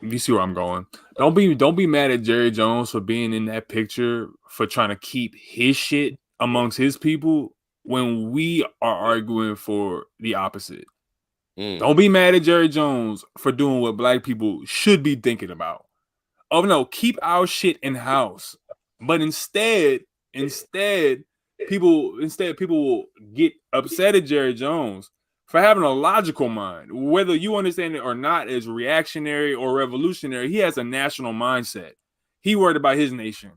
You see where I'm going. Don't be mad at Jerry Jones for being in that picture, for trying to keep his shit amongst his people when we are arguing for the opposite. Don't be mad at Jerry Jones for doing what black people should be thinking about. Oh no, keep our shit in house. But instead people will get upset at Jerry Jones for having a logical mind. Whether you understand it or not, as reactionary or revolutionary, he has a national mindset. He worried about his nation.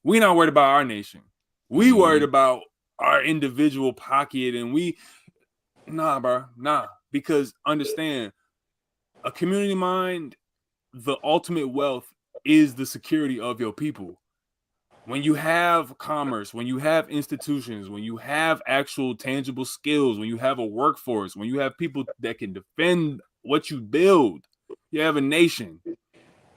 We not worried about our nation. We worried about our individual pocket, and nah. Because understand, a community mind, the ultimate wealth is the security of your people. When you have commerce, when you have institutions, when you have actual tangible skills, when you have a workforce, when you have people that can defend what you build, you have a nation.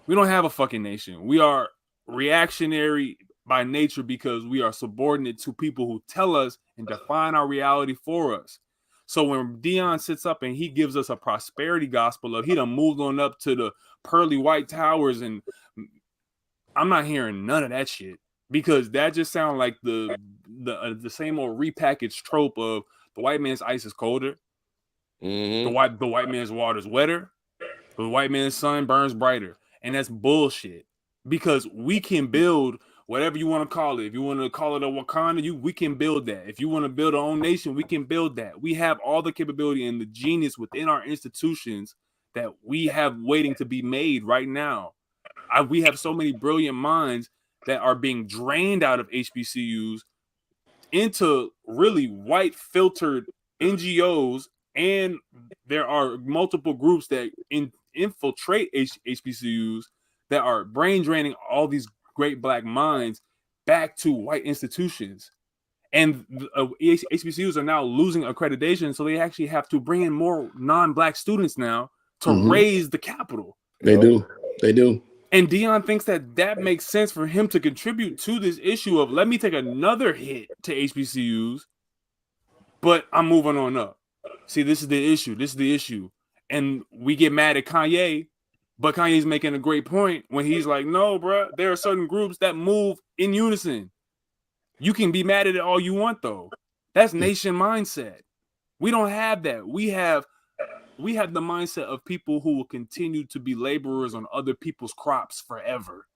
We don't have a fucking nation. We are reactionary by nature because we are subordinate to people who tell us and define our reality for us. So when Deion sits up and he gives us a prosperity gospel of he done moved on up to the pearly white towers, and I'm not hearing none of that shit, because that just sounds like the same old repackaged trope of the white man's ice is colder, the white man's water is wetter, the white man's sun burns brighter, and that's bullshit. Because we can build whatever you want to call it. If you want to call it a Wakanda, we can build that. If you want to build our own nation, we can build that. We have all the capability and the genius within our institutions that we have waiting to be made right now. We have so many brilliant minds that are being drained out of HBCUs into really white filtered NGOs, and there are multiple groups that infiltrate HBCUs that are brain draining all these great black minds back to white institutions. And HBCUs are now losing accreditation, so they actually have to bring in more non-black students now to raise the capital. They do. And Deion thinks that makes sense for him to contribute to this issue of, let me take another hit to HBCUs, but I'm moving on up. See, this is the issue. And we get mad at Kanye, but Kanye's making a great point when he's like, no, bro, there are certain groups that move in unison. You can be mad at it all you want, though. That's nation mindset. We don't have that. We have the mindset of people who will continue to be laborers on other people's crops forever.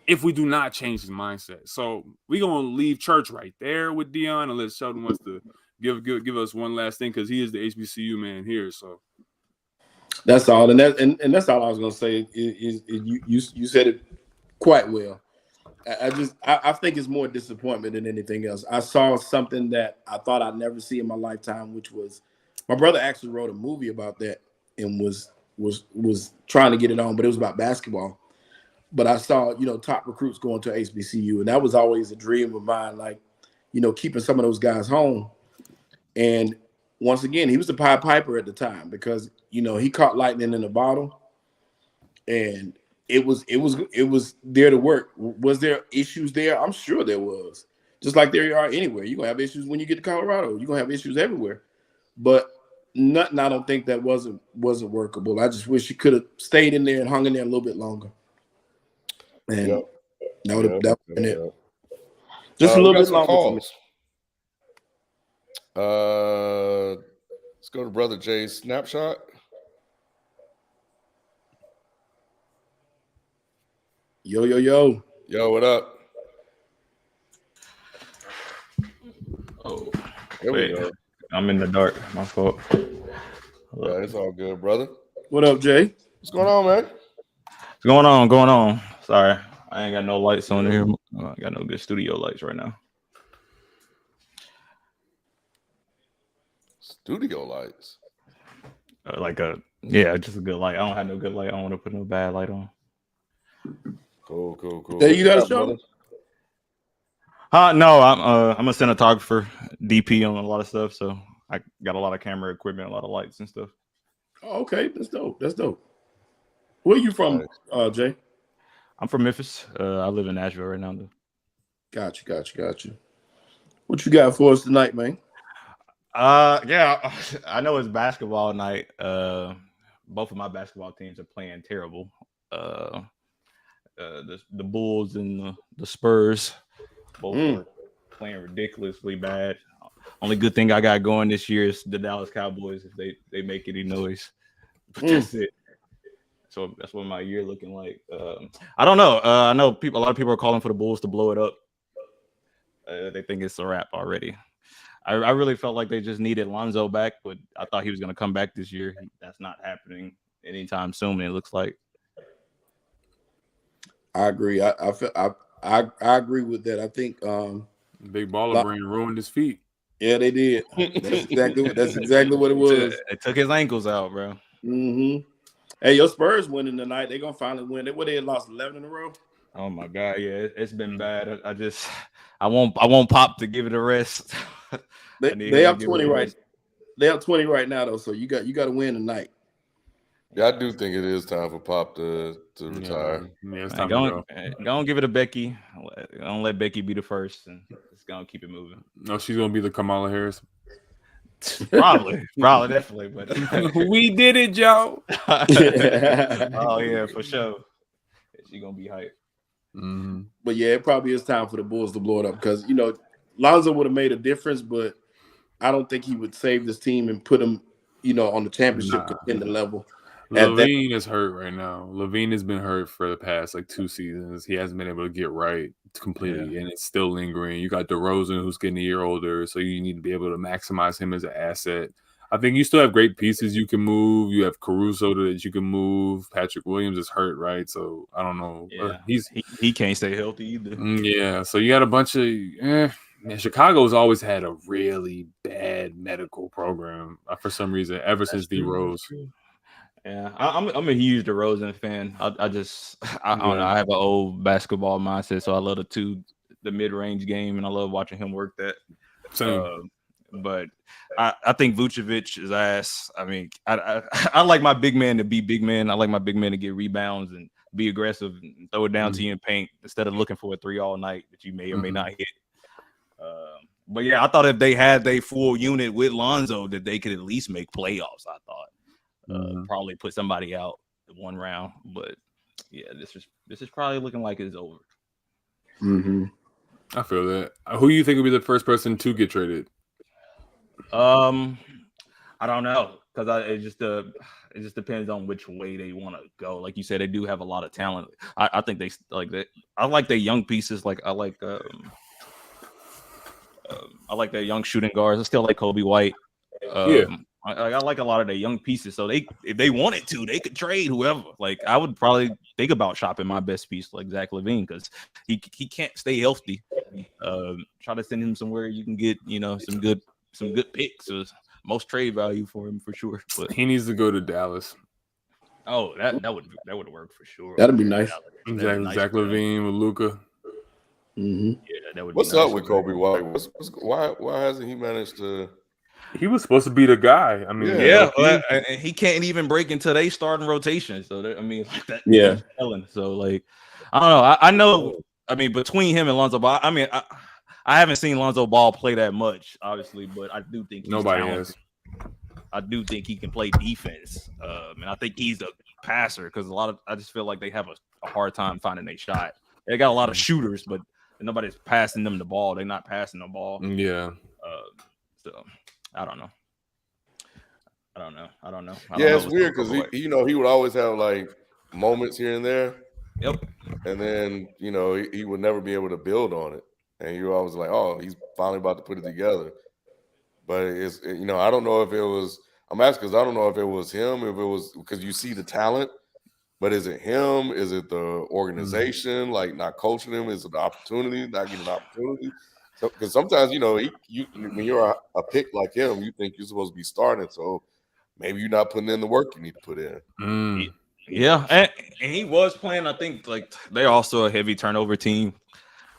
if we do not change his mindset. So we're going to leave church right there with Deion, unless Sheldon wants to give us one last thing, because he is the HBCU man here. So that's all, and that's all I was going to say. Is you said it quite well. I think it's more disappointment than anything else. I saw something that I thought I'd never see in my lifetime, which was my brother actually wrote a movie about that and was trying to get it on, but it was about basketball. But I saw, top recruits going to HBCU, and that was always a dream of mine, like, keeping some of those guys home. And once again, he was the Pied Piper at the time because, he caught lightning in a bottle, and it was there to work. Was there issues there? I'm sure there was. Just like there are anywhere. You're going to have issues when you get to Colorado. You're going to have issues everywhere. But nothing, I don't think that wasn't workable. I just wish he could have stayed in there and hung in there a little bit longer. And that would have been it. Just a little bit longer for me. Let's go to Brother Jay's snapshot. Yo. Yo, what up? Oh, There we go. I'm in the dark. My fault. Yeah, it's all good, brother. What up, Jay? What's going on, man? What's going on? Sorry, I ain't got no lights on here. I got no good studio lights right now. Studio lights. Just a good light. I don't have no good light. I don't want to put no bad light on. Cool. Hey, you got a show? No, I'm a cinematographer, DP on a lot of stuff, so I got a lot of camera equipment, a lot of lights and stuff. Oh, okay, that's dope. Where you from, Jay? I'm from Memphis. I live in Nashville right now, though. Got you. What you got for us tonight, man? Yeah, I know it's basketball night. Both of my basketball teams are playing terrible. The Bulls and the Spurs both are playing ridiculously bad. Only good thing I got going this year is the Dallas Cowboys, if they make any noise. But that's it. So that's what my year looking like. I don't know. I know a lot of people are calling for the Bulls to blow it up. They think it's a wrap already. I really felt like they just needed Lonzo back, but I thought he was going to come back this year. That's not happening anytime soon, it looks like. I agree. I agree with that. I think big baller brain ruined his feet. Yeah, they did. That's exactly what it was. It took his ankles out, bro. Mm-hmm. Hey, your Spurs winning tonight. They're gonna finally win. They had lost 11 in a row. Oh my God, yeah, it's been bad. I won't Pop to give it a rest. They have 20 right. They have 20 right now though, so you got to win tonight. Yeah, I do think it is time for Pop to retire. Yeah, it's time to go. Go and give it to Becky. Don't let Becky be the first, and it's gonna keep it moving. No, she's gonna be the Kamala Harris. Probably, definitely. But we did it, Joe. Oh yeah, for sure. She's gonna be hyped. Mm-hmm. But yeah, it probably is time for the Bulls to blow it up because Lonzo would have made a difference, but I don't think he would save this team and put them, on the championship contender level. Levine is hurt right now. Levine has been hurt for the past 2 seasons. He hasn't been able to get right completely, and it's still lingering. You got DeRozan, who's getting a year older, so you need to be able to maximize him as an asset. I think you still have great pieces you can move. You have Caruso that you can move. Patrick Williams is hurt, right? So I don't know. Yeah. He can't stay healthy either. Yeah, so you got a bunch of Chicago's always had a really bad medical program for some reason ever since D Rose. Yeah, I'm a huge DeRozan fan. I don't know. I have an old basketball mindset, so I love the mid-range game, and I love watching him work that. But I think Vucevic is ass. I mean, I like my big man to be big man. I like my big man to get rebounds and be aggressive and throw it down to you in paint instead of looking for a 3 all night that you may or may not hit. But yeah, I thought if they had their full unit with Lonzo, that they could at least make playoffs. I thought. Probably put somebody out one round, but yeah, this is probably looking like it's over. Mm-hmm. I feel that. Who do you think will be the first person to get traded? I I don't know, because it just depends on which way they want to go. Like you said, they do have a lot of talent. I think they like that. I like their young pieces. Like I like their young shooting guards. I still like Kobe White. I like a lot of their young pieces. So if they wanted to, they could trade whoever. Like I would probably think about shopping my best piece like Zach LaVine, because he can't stay healthy. Try to send him somewhere you can get some good picks. Most trade value for him for sure. But he needs to go to Dallas. Oh, that would work for sure. That'd be nice. Zach LaVine with Luka. Mm-hmm. Yeah, that would. What's be nice. up with Kobe White? Why hasn't he managed to? He was supposed to be the guy. I mean, and he can't even break into their starting rotation. So like that. Yeah. So like, I don't know. I know. I mean, between him and Lonzo Ball, I mean, I haven't seen Lonzo Ball play that much, obviously, but I do think he's nobody talented. has. I do think he can play defense, and I think he's a passer, because I just feel like they have a hard time finding a shot. They got a lot of shooters, but nobody's passing them the ball. They're not passing the ball. Yeah. So I don't know. Yeah, it's weird because he would always have like moments here and there. Yep. And then he would never be able to build on it, and you're always like, oh, he's finally about to put it together. But I don't know if it was. I'm asking because I don't know if it was him, if it was because you see the talent, but is it him? Is it the organization like not coaching him? Is it the opportunity, not getting an opportunity? So because sometimes when you're a pick like him, you think you're supposed to be starting, so maybe you're not putting in the work you need to put in. Yeah, and he was playing. I think like they're also a heavy turnover team.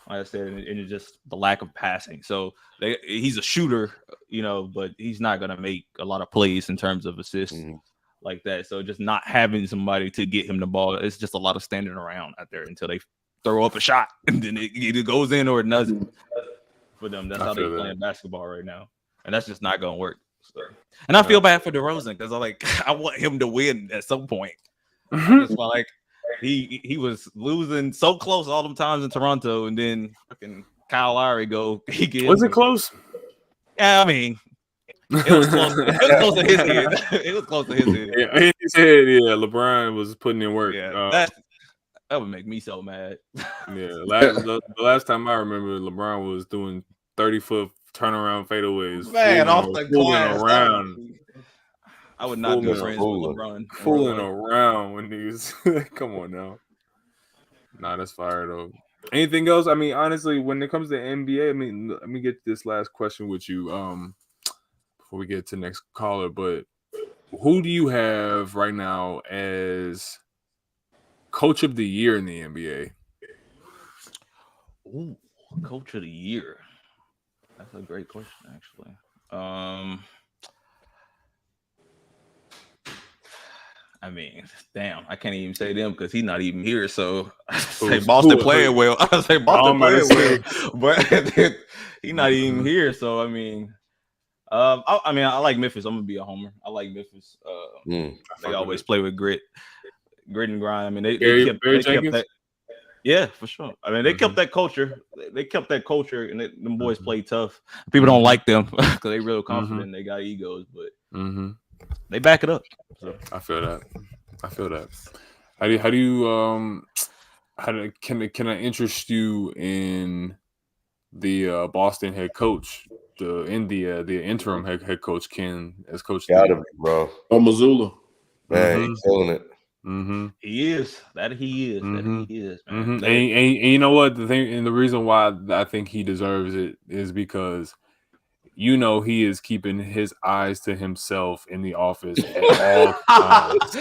Like I said, and it's just the lack of passing. So he's a shooter, but he's not going to make a lot of plays in terms of assists like that. So just not having somebody to get him the ball, it's just a lot of standing around out there until they throw up a shot, and then it either goes in or it doesn't for them. That's how they're playing basketball right now, and that's just not going to work. So. And I feel bad for DeRozan because I want him to win at some point. I just felt like he was losing so close all them times in Toronto, and then fucking Kyle Lowry go. Was it close? Yeah, I mean, it was close. It was close to his head. It was close to his head. Yeah, his head. Yeah, LeBron was putting in work. Yeah, that would make me so mad. Yeah, the last time I remember, LeBron was doing 30-foot turnaround fadeaways. Man, off the glass around. I would not be friends with LeBron. Fooling around when these. Come on now. Nah, that's fire though. Anything else? I mean, honestly, when it comes to NBA, I mean, let me get this last question with you before we get to the next caller. But who do you have right now as coach of the year in the NBA? Ooh, coach of the year. That's a great question, actually. I mean, damn, I can't even say them because he's not even here. So I say Boston playing well. I say Boston playing well, but he's not even here. So I mean, I like Memphis. I'm gonna be a homer. I like Memphis. They always play with grit and grind. I mean, they kept that. Yeah, for sure. I mean, they kept that culture. They kept that culture, and them boys play tough. People don't like them because they real confident. They got egos, but they back it up. So. I feel that. Can I interest you in the Boston head coach, the interim head coach Ken as coach? Gotta be, bro. Missoula. Man, he's killing it. He is. He is. Man. And you know what? The thing and the reason why I think he deserves it is because he is keeping his eyes to himself in the office at all times.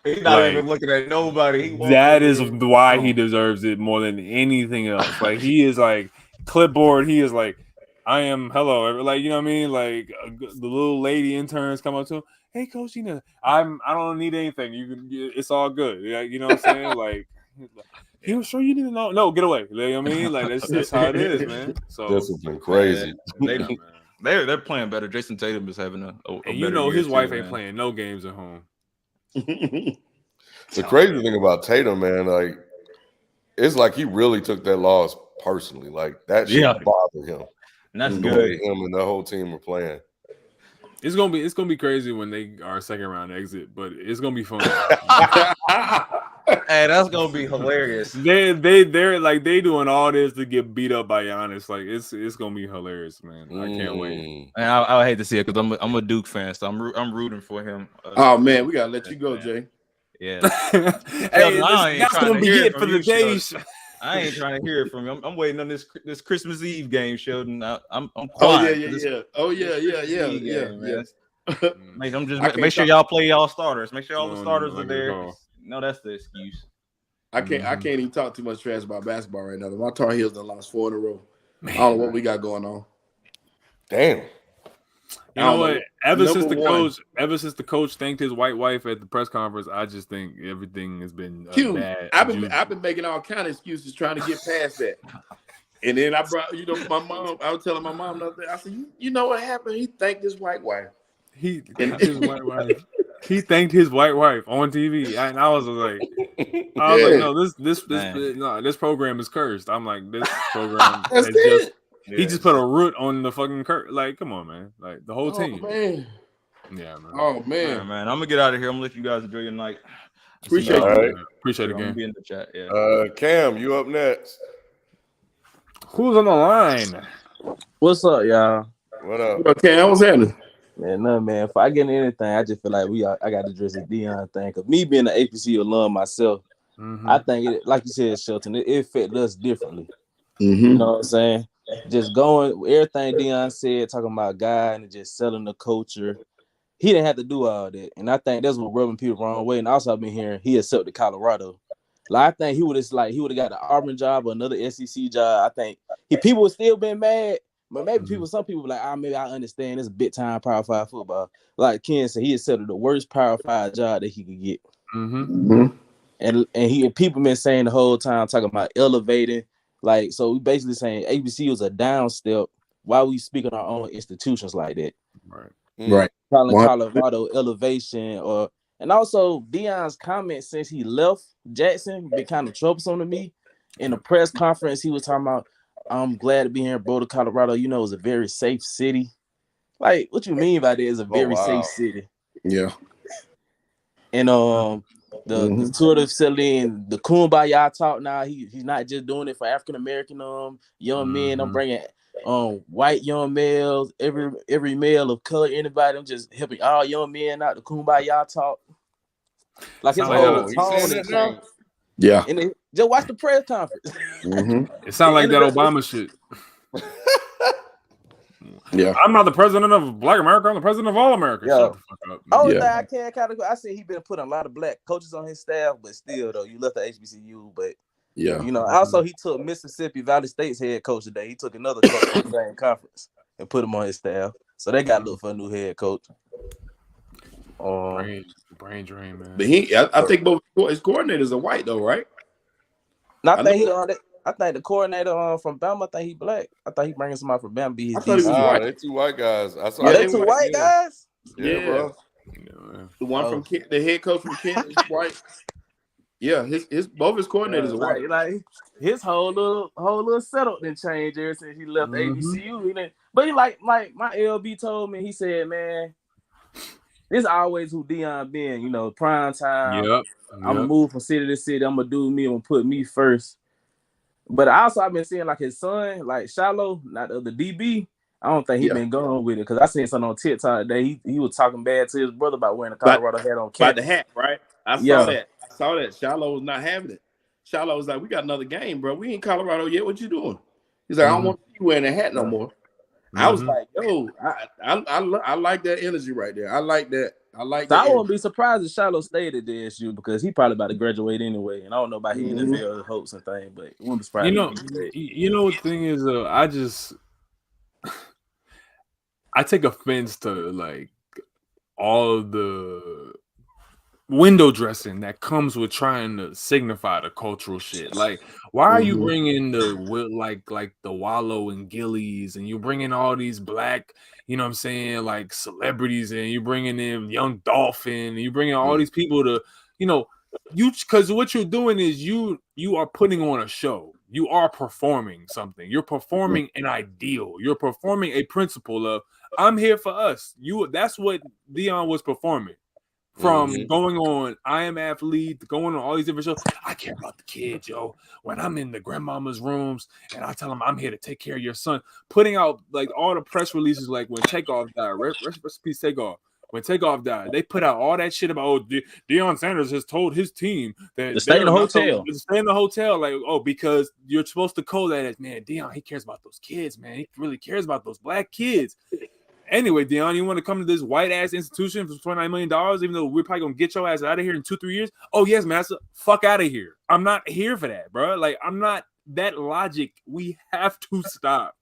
He's not even looking at nobody. That is why he deserves it more than anything else. Like he is like clipboard. He is like, I am hello. Like, you know what I mean? Like the little lady interns come up to him. Hey, coach, I don't need anything. It's all good. Yeah, you know what I'm saying? Like, sure you need to know. No, get away. You know what I mean? Like that's how it is, man. So this has been crazy. They're playing better. Jason Tatum is having a and his wife ain't playing no games at home. The crazy thing about Tatum, man, like it's like he really took that loss personally. Like that shit bothered him. And that's good. Him and the whole team were playing. It's gonna be crazy when they are second round exit, but it's gonna be fun. Hey, that's gonna be hilarious. They're like they doing all this to get beat up by Giannis. Like it's gonna be hilarious, man. I can't wait. And I hate to see it because I'm a Duke fan, so I'm rooting for him. Oh man, we gotta let you go, Jay. Yeah. Hey, that's gonna be it for the day. I ain't trying to hear it from you. I'm waiting on this Christmas Eve game, Sheldon. I'm Oh quiet. yeah. Oh yeah. Make sure y'all play y'all starters. Make sure all the starters are there. No, that's the excuse. I can't even talk too much trash about basketball right now. My Tar Heels done lost 4 in a row. I don't know what we got going on. Damn. You know what? Ever since the coach thanked his white wife at the press conference, I just think everything has been bad. I've been making all kind of excuses trying to get past that. And then I brought, my mom. I was telling my mom the other day. I said, you know what happened? He thanked his white wife. He thanked his white wife. He thanked his white wife on TV, and I was like, no, this program is cursed. I'm like, this program he just put a root on the fucking curse. Like, come on, man. Like the whole team. Man. Yeah, man. Oh man. Right, man. I'm gonna get out of here. I'm gonna let you guys enjoy your night. Appreciate it. Right. Appreciate it again. Be in the chat. Yeah. Cam, you up next? Who's on the line? What's up, y'all? What up? Okay, what's happening? Man, no, man. If I get into anything, I just feel like I got to address the Deion thing. Cause me being an HBCU alum myself, I think it, like you said, Shelton, it affected us differently. You know what I'm saying? Just going everything Deion said, talking about God and just selling the culture. He didn't have to do all that, and I think that's what rubbing people the wrong way. And also, I've been hearing he accepted Colorado. Like I think he would have got the Auburn job or another SEC job. I think people would still been mad. But maybe some people like, maybe I understand it's big time Power 5 football. Like Ken said, he accepted the worst Power 5 job that he could get. And people been saying the whole time, talking about elevating. Like, so we basically saying ABC was a down step while we speak on our own institutions like that. Right. Calling Colorado elevation and also Deion's comments since he left Jackson been kind of troublesome to me. In the press conference, he was talking about, I'm glad to be here in Boulder, Colorado. You know, it's a very safe city. Like, what you mean by that is a very safe city. Yeah. And the tour facility and the Kumbaya talk now, he's not just doing it for African American young men. I'm bringing white young males, every male of color, anybody. I'm just helping all young men out the Kumbaya talk. Like his whole tone and change. Yeah. And just watch the press conference. It sounds like that Obama shit. Yeah. I'm not the president of Black America. I'm the president of all America. Shut the fuck up. Only thing I can't kind of I see he been putting a lot of black coaches on his staff, but still though, you left the HBCU, but yeah, you know, also he took Mississippi Valley State's head coach today. He took another coach from the same conference and put him on his staff. So they got to look for a new head coach. Brain drain, man. But I think both his coordinators are white though, right? No, I think the coordinator from Bama, I think he black. I thought he bringing somebody from Bama. I thought he was white. They two white guys. They two white guys? Yeah, bro. The one from Kent, the head coach from Kent is white. Yeah, both his coordinators are white. Like his whole little setup didn't change ever since he left HBCU. But he like my LB told me, he said, man, this is always who Deion been, you know, prime time. Yep. I'm gonna move from city to city. I'm gonna do me. I'm gonna put me first. But I've been seeing like his son, like Shiloh, not the DB. I don't think he been going with it because I seen something on TikTok today. He was talking bad to his brother about wearing a Colorado hat on campus. About the hat, right? I saw that. Shiloh was not having it. Shiloh was like, "We got another game, bro. We in Colorado yet. What you doing?" He's like, "I don't want you wearing a hat no more." I was like, "Yo, I like that energy right there. I like that. I wouldn't be surprised if Shiloh stayed at the SU because he probably about to graduate anyway. And I don't know about his NFL hopes and things, but it wouldn't be surprised. You know what the thing is? I take offense to like all of the window dressing that comes with trying to signify the cultural shit. Like, why are you bringing the the Wallow and Gillies, and you bringing all these black, you know what I'm saying, like celebrities, and you bringing in Young Dolphin, and you bringing all these people to, you know, because what you're doing is you are putting on a show. You are performing something. You're performing an ideal. You're performing a principle of I'm here for us. That's what Deion was performing. From going on I Am Athlete, going on all these different shows. I care about the kids, yo. When I'm in the grandmama's rooms and I tell them I'm here to take care of your son, putting out like all the press releases, like when Takeoff died, rest in peace, Takeoff. When Takeoff died, they put out all that shit about Deion Sanders has told his team that to stay in the hotel. Stay in the hotel, like, because you're supposed to code that as, man, Deion, he cares about those kids, man. He really cares about those black kids. Anyway, Deion, you want to come to this white ass institution for $29 million, even though we're probably gonna get your ass out of here in 2-3 years? Oh yes, man, fuck out of here. I'm not here for that, bro. Like, I'm not that logic. We have to stop.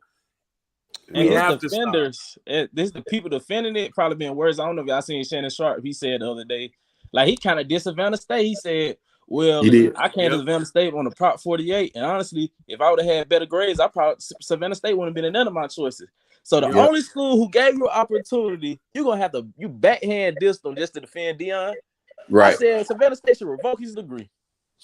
And his defenders, this the people defending it probably been worse. I don't know if y'all seen Shannon Sharp. He said the other day, like, he kind of dissed Savannah State. He said, well, I came to Savannah State on the Prop 48, and honestly, if I would have had better grades, Savannah State wouldn't have been none of my choices. So the only school who gave you an opportunity, you're gonna have to backhand diss them just to defend Deion. Right. I said Savannah State should revoke his degree.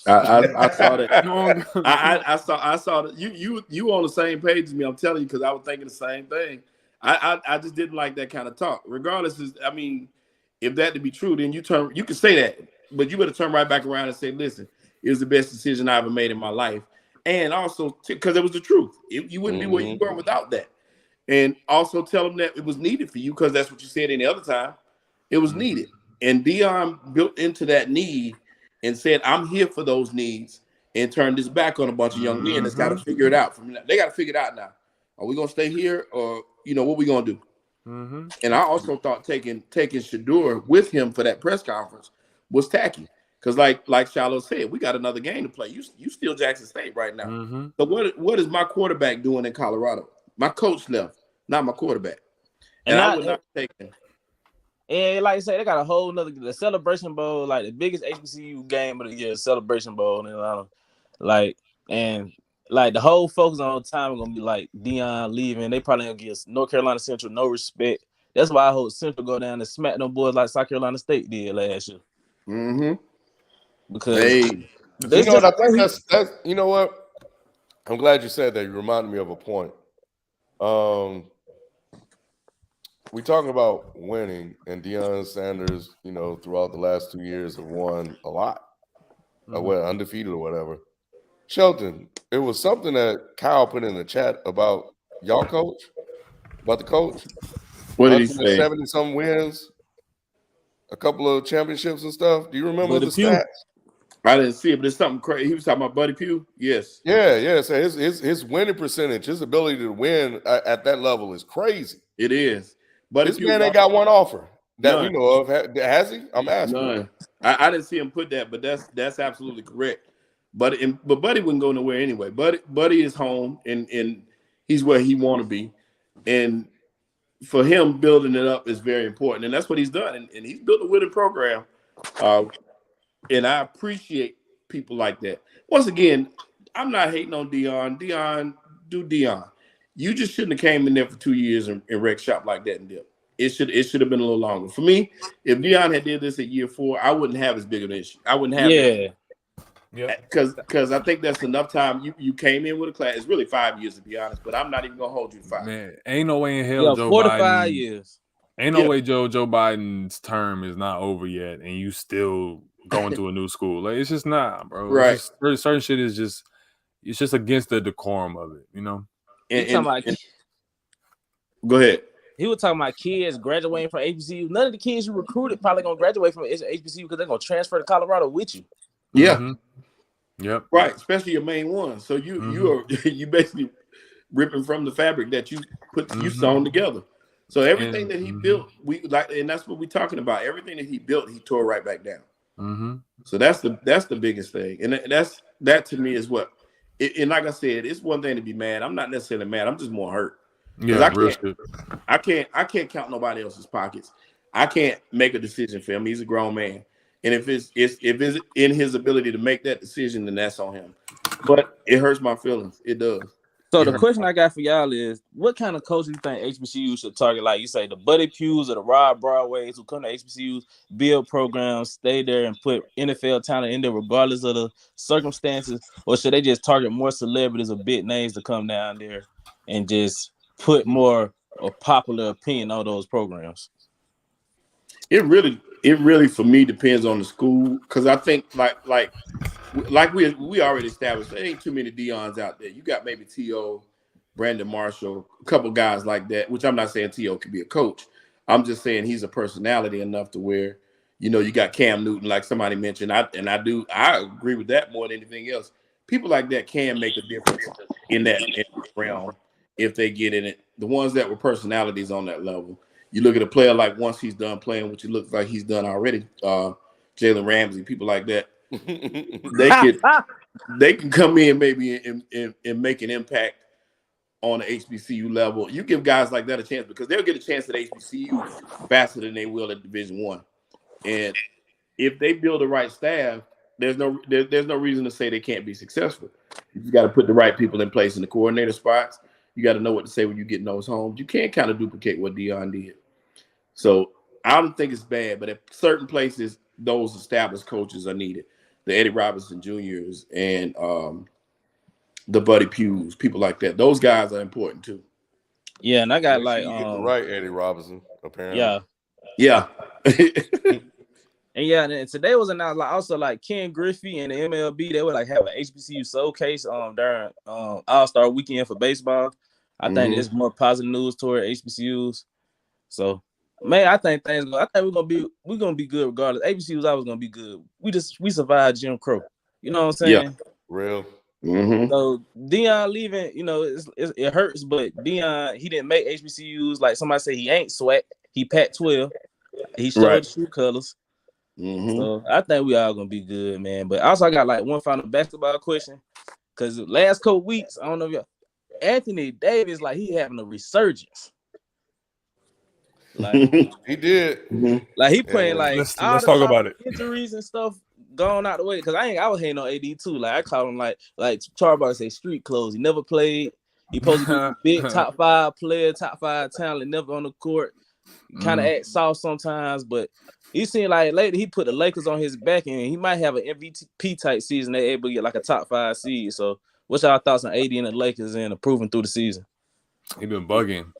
I saw that. I saw that. You on the same page as me. I'm telling you, because I was thinking the same thing. I just didn't like that kind of talk. Regardless, if that to be true, then you can say that, but you better turn right back around and say, listen, it was the best decision I ever made in my life, and also because it was the truth. You wouldn't be where you were without that. And also tell them that it was needed for you, because that's what you said any other time. It was needed. And Deion built into that need and said, I'm here for those needs, and turned his back on a bunch of young men that's got to figure it out. They got to figure it out now. Are we going to stay here, or, what we going to do? And I also thought taking Shedeur with him for that press conference was tacky. Because like Shiloh said, we got another game to play. You still Jackson State right now. So what is my quarterback doing in Colorado? My coach left, not my quarterback. And I would not take him. And like I say, they got a whole nother the Celebration Bowl, like the biggest HBCU game of the year, Celebration Bowl, and the whole focus on time is gonna be like Deion leaving. They probably gonna give North Carolina Central no respect. That's why I hope Central go down and smack them boys like South Carolina State did last year. Because you know what? I'm glad you said that. You reminded me of a point. We talking about winning, and Deion Sanders, throughout the last 2 years have won a lot. Undefeated or whatever. Shelton, it was something that Kyle put in the chat about y'all coach, about the coach. What did he say? 70-some wins, a couple of championships and stuff. Do you remember the stats? I didn't see it, but it's something crazy. He was talking about Buddy Pugh. Yes. Yeah. So his winning percentage, his ability to win at that level is crazy. It is. But this man ain't got one offer that we know of. Has he? I'm asking. None. I didn't see him put that, but that's absolutely correct. But Buddy wouldn't go nowhere anyway. Buddy is home, and he's where he want to be. And for him, building it up is very important. And that's what he's done. And he's built a winning program. And I appreciate people like that. Once again, I'm not hating on Deion. Deion, do Deion. You just shouldn't have came in there for 2 years and wrecked shop like that and dip. It should have been a little longer. For me, if Deion had did this at year 4, I wouldn't have as big of an issue. I wouldn't have it. Yeah. Because I think that's enough time. You came in with a class. It's really 5 years, to be honest, but I'm not even gonna hold you to 5. Man, ain't no way in hell Joe 4 to Biden, 5 years. Ain't no way Joe Biden's term is not over yet, and you still going to a new school. Like, it's just not, bro. Right. Certain shit is just against the decorum of it, Go ahead. He was talking about kids graduating from HBCU. None of the kids you recruited probably gonna graduate from HBCU because they're gonna transfer to Colorado with you. Yeah. Yep. Right, especially your main one. So you basically ripping from the fabric that you sewn together. So everything that he built, and that's what we're talking about. Everything that he built, he tore right back down. So that's the biggest thing, and that to me is what. And like I said, it's one thing to be mad. I'm not necessarily mad. I'm just more hurt. Yeah, I can't count nobody else's pockets. I can't make a decision for him. He's a grown man, and if it's in his ability to make that decision, then that's on him. But it hurts my feelings. It does. So the question I got for y'all is, what kind of coach do you think HBCU should target? Like you say, the Buddy Pughs or the Rod Broadways who come to HBCUs, build programs, stay there, and put NFL talent in there regardless of the circumstances, or should they just target more celebrities or big names to come down there and just put more of popular opinion on those programs? It really for me depends on the school, because I think like we already established, there ain't too many Deions out there. You got maybe T.O., Brandon Marshall, a couple guys like that, which I'm not saying T.O. could be a coach. I'm just saying he's a personality enough to where, you got Cam Newton, like somebody mentioned. I agree with that more than anything else. People like that can make a difference in that realm if they get in it. The ones that were personalities on that level. You look at a player like, once he's done playing, which he looks like he's done already, Jalen Ramsey, people like that. They can come in maybe and make an impact on the HBCU level. You give guys like that a chance, because they'll get a chance at HBCU faster than they will at Division I. And if they build the right staff, there's no reason to say they can't be successful. You got to put the right people in place in the coordinator spots. You got to know what to say when you get in those homes. You can't kind of duplicate what Deion did. So I don't think it's bad, but at certain places, those established coaches are needed. The Eddie Robinson Jr.'s and the Buddy Pughs, people like that. Those guys are important too. Yeah, and I got you get the right Eddie Robinson, apparently. Yeah. And today was announced also Ken Griffey and the MLB, they would have an HBCU showcase during All-Star weekend for baseball. I think it's more positive news toward HBCUs. So man, I think we're gonna be good regardless. HBCUs always gonna be good. We survived Jim Crow. You know what I'm saying? Yeah, real. So Deion leaving, it hurts, but Deion, he didn't make HBCUs. Like somebody say, he ain't SWAC. He Pac-12. He showed the true colors. So I think we all gonna be good, man. But also I got one final basketball question, because the last couple weeks, I don't know if y'all, Anthony Davis, he having a resurgence. He did. He playing let's talk about it. Injuries and stuff gone out the way, because I was hating on AD too. I called him like Charles say street clothes. He never played. He supposed to be big top 5 player, top 5 talent, never on the court. Kind of act soft sometimes, but he seemed like lately he put the Lakers on his back, and he might have an MVP type season. They're able to get a top 5 seed. So what's y'all thoughts on AD and the Lakers and improving through the season? He been bugging.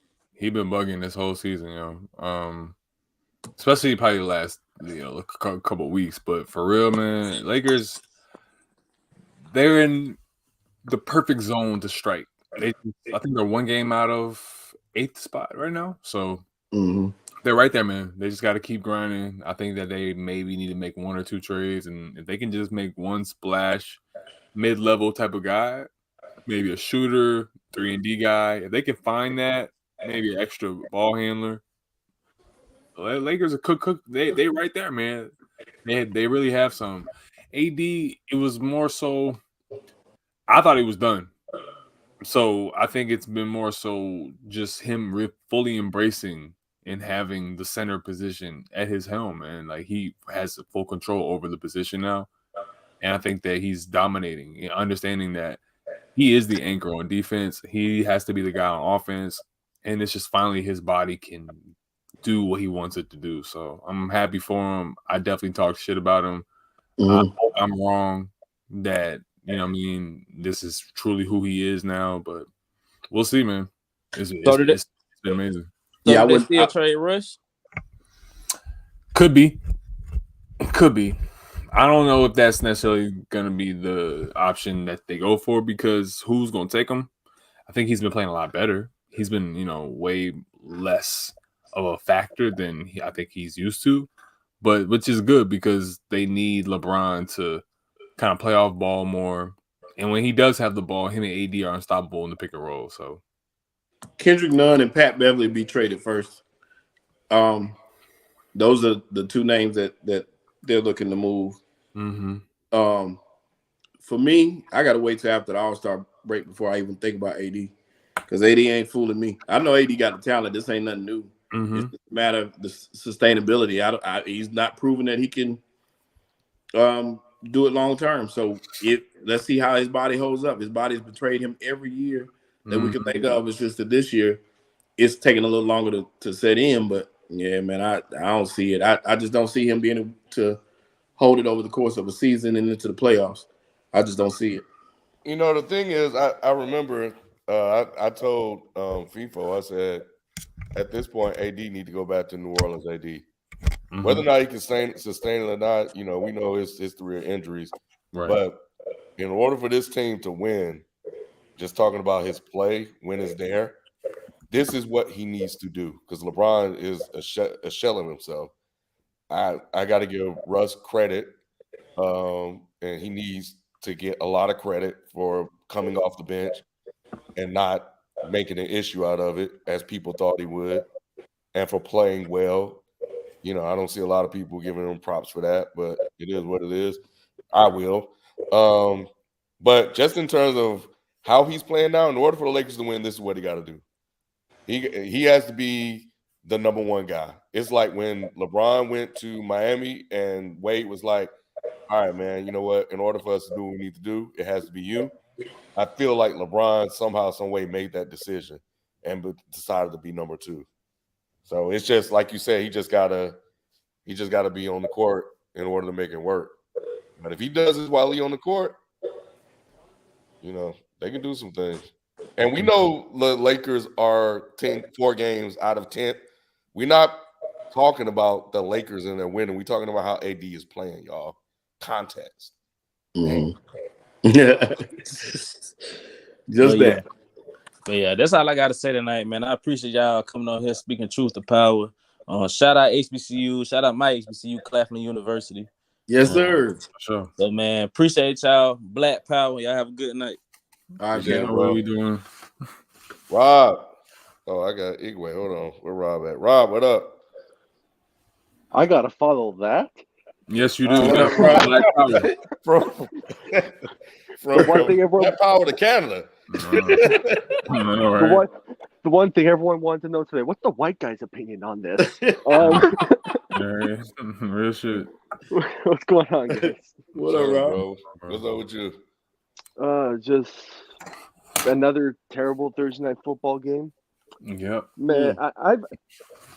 This whole season, especially probably the last couple weeks. But for real, man, Lakers, they're in the perfect zone to strike. I think they're 1 game out of 8th spot right now, so they're right there, man. They just got to keep grinding. I think that they maybe need to make 1 or 2 trades, and if they can just make one splash, mid-level type of guy, maybe a shooter, 3-and-D guy, if they can find that, maybe an extra ball handler. Lakers are cook. They right there, man. They really have some. AD, it was more so. I thought he was done. So I think it's been more so just him fully embracing and having the center position at his helm, and he has full control over the position now. And I think that he's dominating and understanding that he is the anchor on defense. He has to be the guy on offense. And it's just finally his body can do what he wants it to do. So I'm happy for him. I definitely talk shit about him. I hope I'm wrong that, this is truly who he is now. But we'll see, man. It's been amazing. So yeah, would still trade Rush? Could be. I don't know if that's necessarily going to be the option that they go for, because who's going to take him? I think he's been playing a lot better. He's been, way less of a factor than I think he's used to, but which is good because they need LeBron to kind of play off ball more. And when he does have the ball, him and AD are unstoppable in the pick and roll. So Kendrick Nunn and Pat Beverly be traded first. Those are the 2 names that they're looking to move. For me, I got to wait till after the All-Star break before I even think about AD. Because AD ain't fooling me. I know AD got the talent. This ain't nothing new. It's just a matter of the sustainability. He's not proven that he can do it long term. So let's see how his body holds up. His body's betrayed him every year that we can think of. It's just that this year it's taking a little longer to set in. But yeah, man, I don't see it. I just don't see him being able to hold it over the course of a season and into the playoffs. I just don't see it. You know, the thing is, I remember I told FIFO, I said, at this point, AD need to go back to New Orleans AD. Mm-hmm. Whether or not he can sustain it or not, you know, we know his history of injuries. Right. But in order for this team to win, just talking about his play when it's there, this is what he needs to do, because LeBron is a shell of himself. I got to give Russ credit, and he needs to get a lot of credit for coming off the bench and not making an issue out of it as people thought he would, and for playing well. You know, I don't see a lot of people giving him props for that, but it is what it is. I will. But just in terms of how he's playing now, in order for the Lakers to win, this is what he got to do. He has to be the number one guy. It's like when LeBron went to Miami and Wade was like, all right, man, you know what? In order for us to do what we need to do, it has to be you. I feel like LeBron somehow, some way made that decision and decided to be number two. So it's just like you said, he just gotta be on the court in order to make it work. But if he does this while he's on the court, you know, they can do some things. And we know the Lakers are 4 games out of 10. We're not talking about the Lakers and their winning. We're talking about how AD is playing, y'all. Context. Mm-hmm. Yeah. Just that. But yeah, that's all I got to say tonight, man. I appreciate y'all coming on here speaking truth to power. Shout out HBCU. Shout out my HBCU, Claflin University. Yes, sir. Sure. So, man, appreciate y'all. Black power. Y'all have a good night. All right, man. What are we doing? Rob. Oh, I got Igwe. Hold on. Where Rob at? Rob, what up? I got to follow that. Yes, you do. From one thing everyone Black Power to Canada. The one thing everyone wanted to know today: what's the white guy's opinion on this? Real shit. What's going on, guys? What up, bro? What's up with you? Just another terrible Thursday night football game. Yep. Man,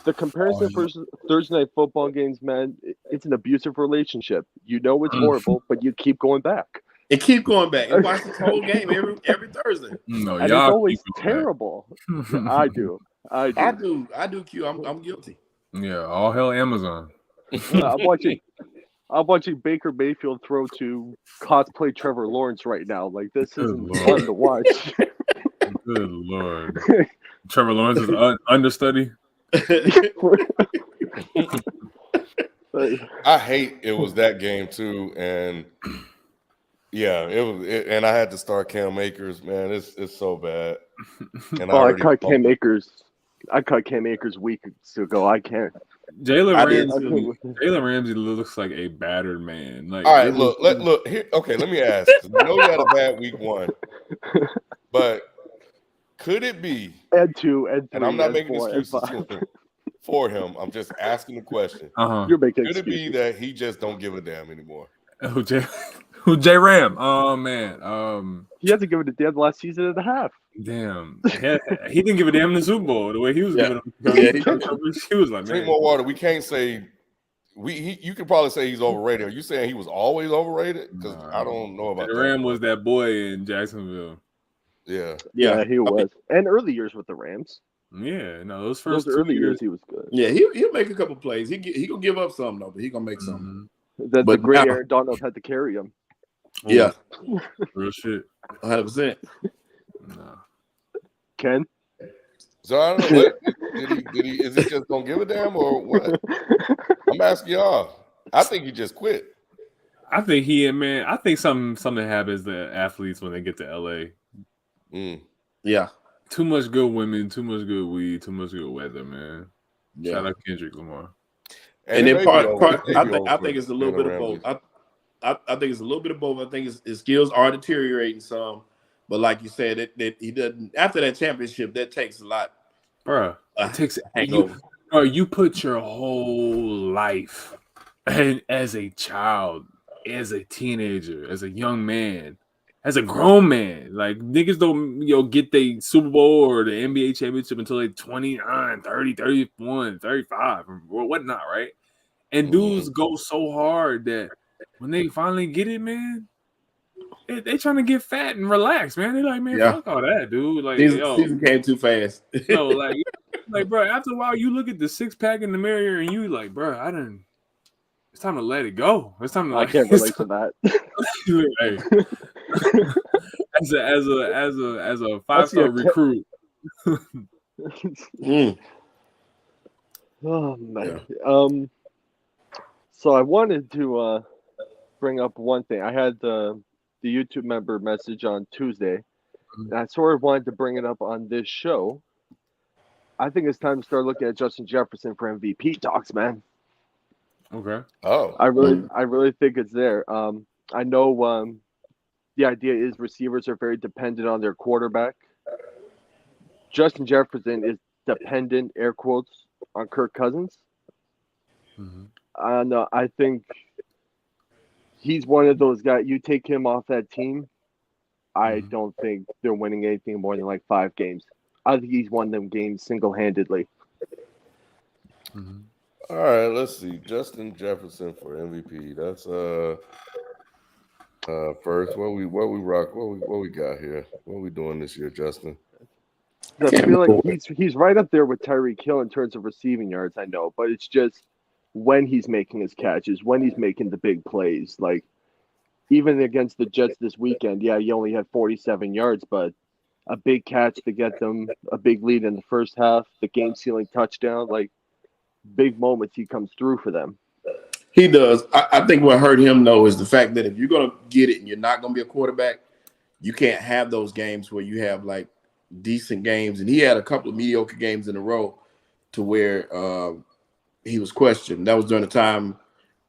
the comparison for Thursday night football games, man, it's an abusive relationship. You know it's horrible, but you keep going back. It keep going back. And watch the whole game every Thursday. No, and it's always terrible. I do, Q. I'm guilty. Yeah, all hell Amazon. I'm watching Baker Mayfield throw to cosplay Trevor Lawrence right now. Like, this isn't fun to watch. Good Lord. Trevor Lawrence is understudy. I hate it was that game too, and yeah, and I had to start Cam Akers. Man, it's so bad. And I cut Cam Akers. I cut Cam Akers weeks ago. I can't. Jalen Ramsey looks like a battered man. Like, all right, look here. Okay, let me ask. I know you had a bad week 1, but could it be? And 2, and 3, and I'm not making excuses for him. I'm just asking the question. You're making could excuses. it be that he just don't give a damn anymore? Who J Ram? Oh man, he hasn't given a damn the last season and a half. Damn, he didn't give a damn in the Super Bowl the way he was giving. He was like, drink more water. We can't say you could probably say he's overrated. Are you saying he was always overrated? Because I don't know about that. Ram was that boy in Jacksonville. Yeah, he was. And early years with the Rams. Yeah, no, those early years he was good. Yeah, he'll make a couple plays. He gonna give up some though, but he gonna make some. The great Aaron Donald had to carry him. Yeah, real shit, 100%. No. Ken. So I don't know. Did he? Is he just gonna give a damn or what? I'm asking y'all. I think he just quit. I think something happens to athletes when they get to LA. Yeah. Too much good women, too much good weed, too much good weather, man. Yeah. Shout out Kendrick Lamar. And then I think it's a little bit of both. I think it's a little bit of both. I think his skills are deteriorating some, but like you said, that he doesn't. After that championship, that takes a lot. Bro, it takes hangover. You put your whole life, and as a child, as a teenager, as a young man, as a grown man. Like niggas don't get the Super Bowl or the NBA championship until they 29, 30, 31, 35 or whatnot, right? And dudes go so hard that when they finally get it, man, they trying to get fat and relax, man. They like, man, fuck all that, dude. Like, season came too fast. No, like, bro, after a while, you look at the 6-pack in the mirror and you like, bro, it's time to let it go. It's time to. I can't relate to that. as a 5-star recruit. Oh man. Yeah. So I wanted to bring up one thing. I had the YouTube member message on Tuesday, and I sort of wanted to bring it up on this show. I think it's time to start looking at Justin Jefferson for MVP talks, man. Okay. Oh. I really think it's there. I know the idea is receivers are very dependent on their quarterback. Justin Jefferson is dependent, air quotes, on Kirk Cousins. And I think he's one of those guys. You take him off that team, I don't think they're winning anything more than like 5 games. I think he's won them games single-handedly. All right, let's see. Justin Jefferson for MVP. That's first. What we rock? What we got here? What we doing this year, Justin? I feel like he's right up there with Tyreek Hill in terms of receiving yards. I know, but it's just when he's making his catches, when he's making the big plays. Like even against the Jets this weekend, yeah, he only had 47 yards, but a big catch to get them a big lead in the first half, the game-sealing touchdown, like big moments he comes through for them. He does. I think what hurt him, though, is the fact that if you're going to get it and you're not going to be a quarterback, you can't have those games where you have, like, decent games. And he had a couple of mediocre games in a row to where he was questioned. That was during the time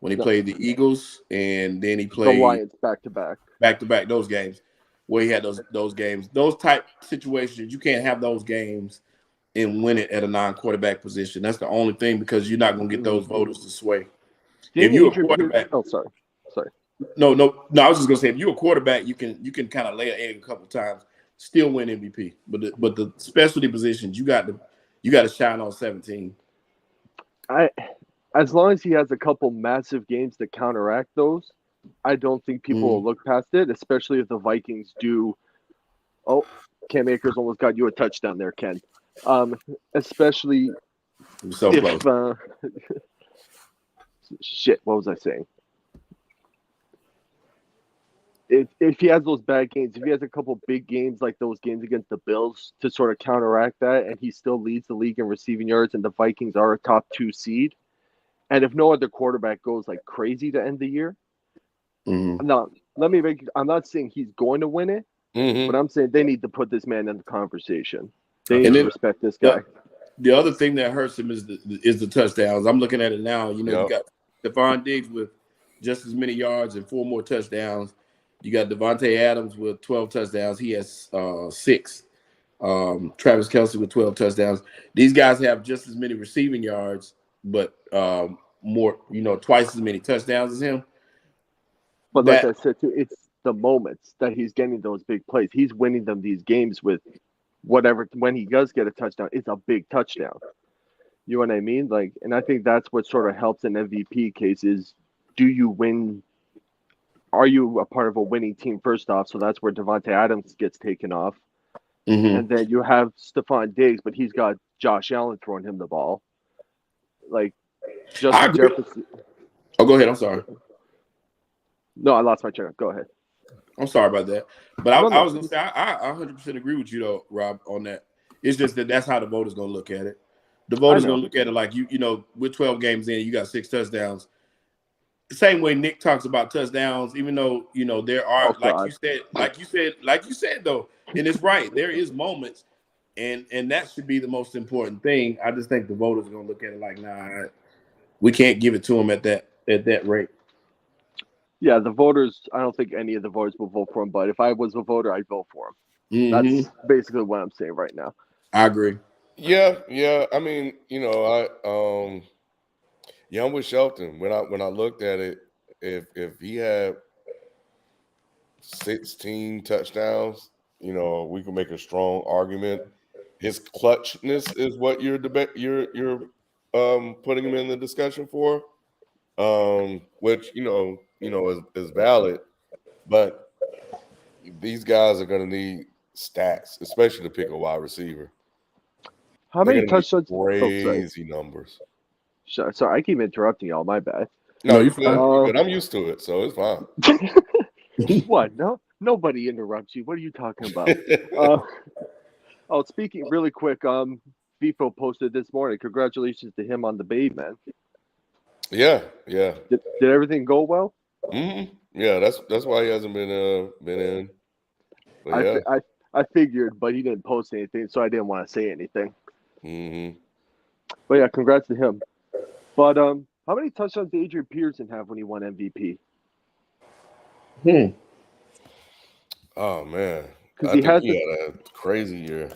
when he played the Eagles, and then he played the Lions back-to-back, those games where he had those games. Those type situations, you can't have those games and win it at a non-quarterback position. That's the only thing, because you're not going to get those voters to sway. If you're a quarterback, sorry. No. I was just gonna say, if you're a quarterback, you can kind of lay an egg a couple of times, still win MVP. But the specialty positions, you got to shine on 17. As long as he has a couple massive games to counteract those, I don't think people will look past it. Especially if the Vikings do. Oh, Cam Akers almost got you a touchdown there, Ken. Especially so close. Shit, what was I saying? If he has those bad games, if he has a couple big games like those games against the Bills to sort of counteract that, and he still leads the league in receiving yards, and the Vikings are a top 2 seed, and if no other quarterback goes like crazy to end the year, now I'm not saying he's going to win it, but I'm saying they need to put this man in the conversation. They need to respect this guy. The other thing that hurts him is the touchdowns. I'm looking at it now. You got Stephon Diggs with just as many yards and 4 more touchdowns. You got Devontae Adams with 12 touchdowns. He has 6. Travis Kelce with 12 touchdowns. These guys have just as many receiving yards, but more, twice as many touchdowns as him. But like I said too, it's the moments that he's getting those big plays. He's winning them these games with whatever. When he does get a touchdown, it's a big touchdown. You know what I mean? Like, and I think that's what sort of helps an MVP case is, do you win? Are you a part of a winning team first off? So that's where Devontae Adams gets taken off. And then you have Stephon Diggs, but he's got Josh Allen throwing him the ball. Like, Justin Jefferson. Oh, go ahead. I'm sorry. No, I lost my train. Go ahead. I'm sorry about that. But I was going to say, I 100% agree with you, though, Rob, on that. It's just that's how the voters going to look at it. The voters going to look at it like, with 12 games in, you got 6 touchdowns. The same way Nick talks about touchdowns, even though, there are, like you said, though, and it's right. There is moments, and that should be the most important thing. I just think the voters are going to look at it like, nah, we can't give it to him at that rate. Yeah, the voters, I don't think any of the voters will vote for him, but if I was a voter, I'd vote for him. That's basically what I'm saying right now. I agree. Yeah. I mean, I'm with Shelton. When I looked at it, if he had 16 touchdowns, you know, we can make a strong argument. His clutchness is what you're putting him in the discussion for, which is valid, but these guys are going to need stats, especially to pick a wide receiver. How many touchdowns? Crazy numbers. Sorry, I keep interrupting y'all. My bad. No, you're fine. But I'm used to it, so it's fine. What? No, nobody interrupts you. What are you talking about? Speaking really quick, Vifo posted this morning. Congratulations to him on the babe, man. Yeah. Did everything go well? Mm-hmm. Yeah, that's why he hasn't been in. But yeah. I figured, but he didn't post anything, so I didn't want to say anything. Mm-hmm. But yeah, congrats to him. But how many touchdowns did Adrian Peterson have when he won MVP? Oh man, because he had a crazy year.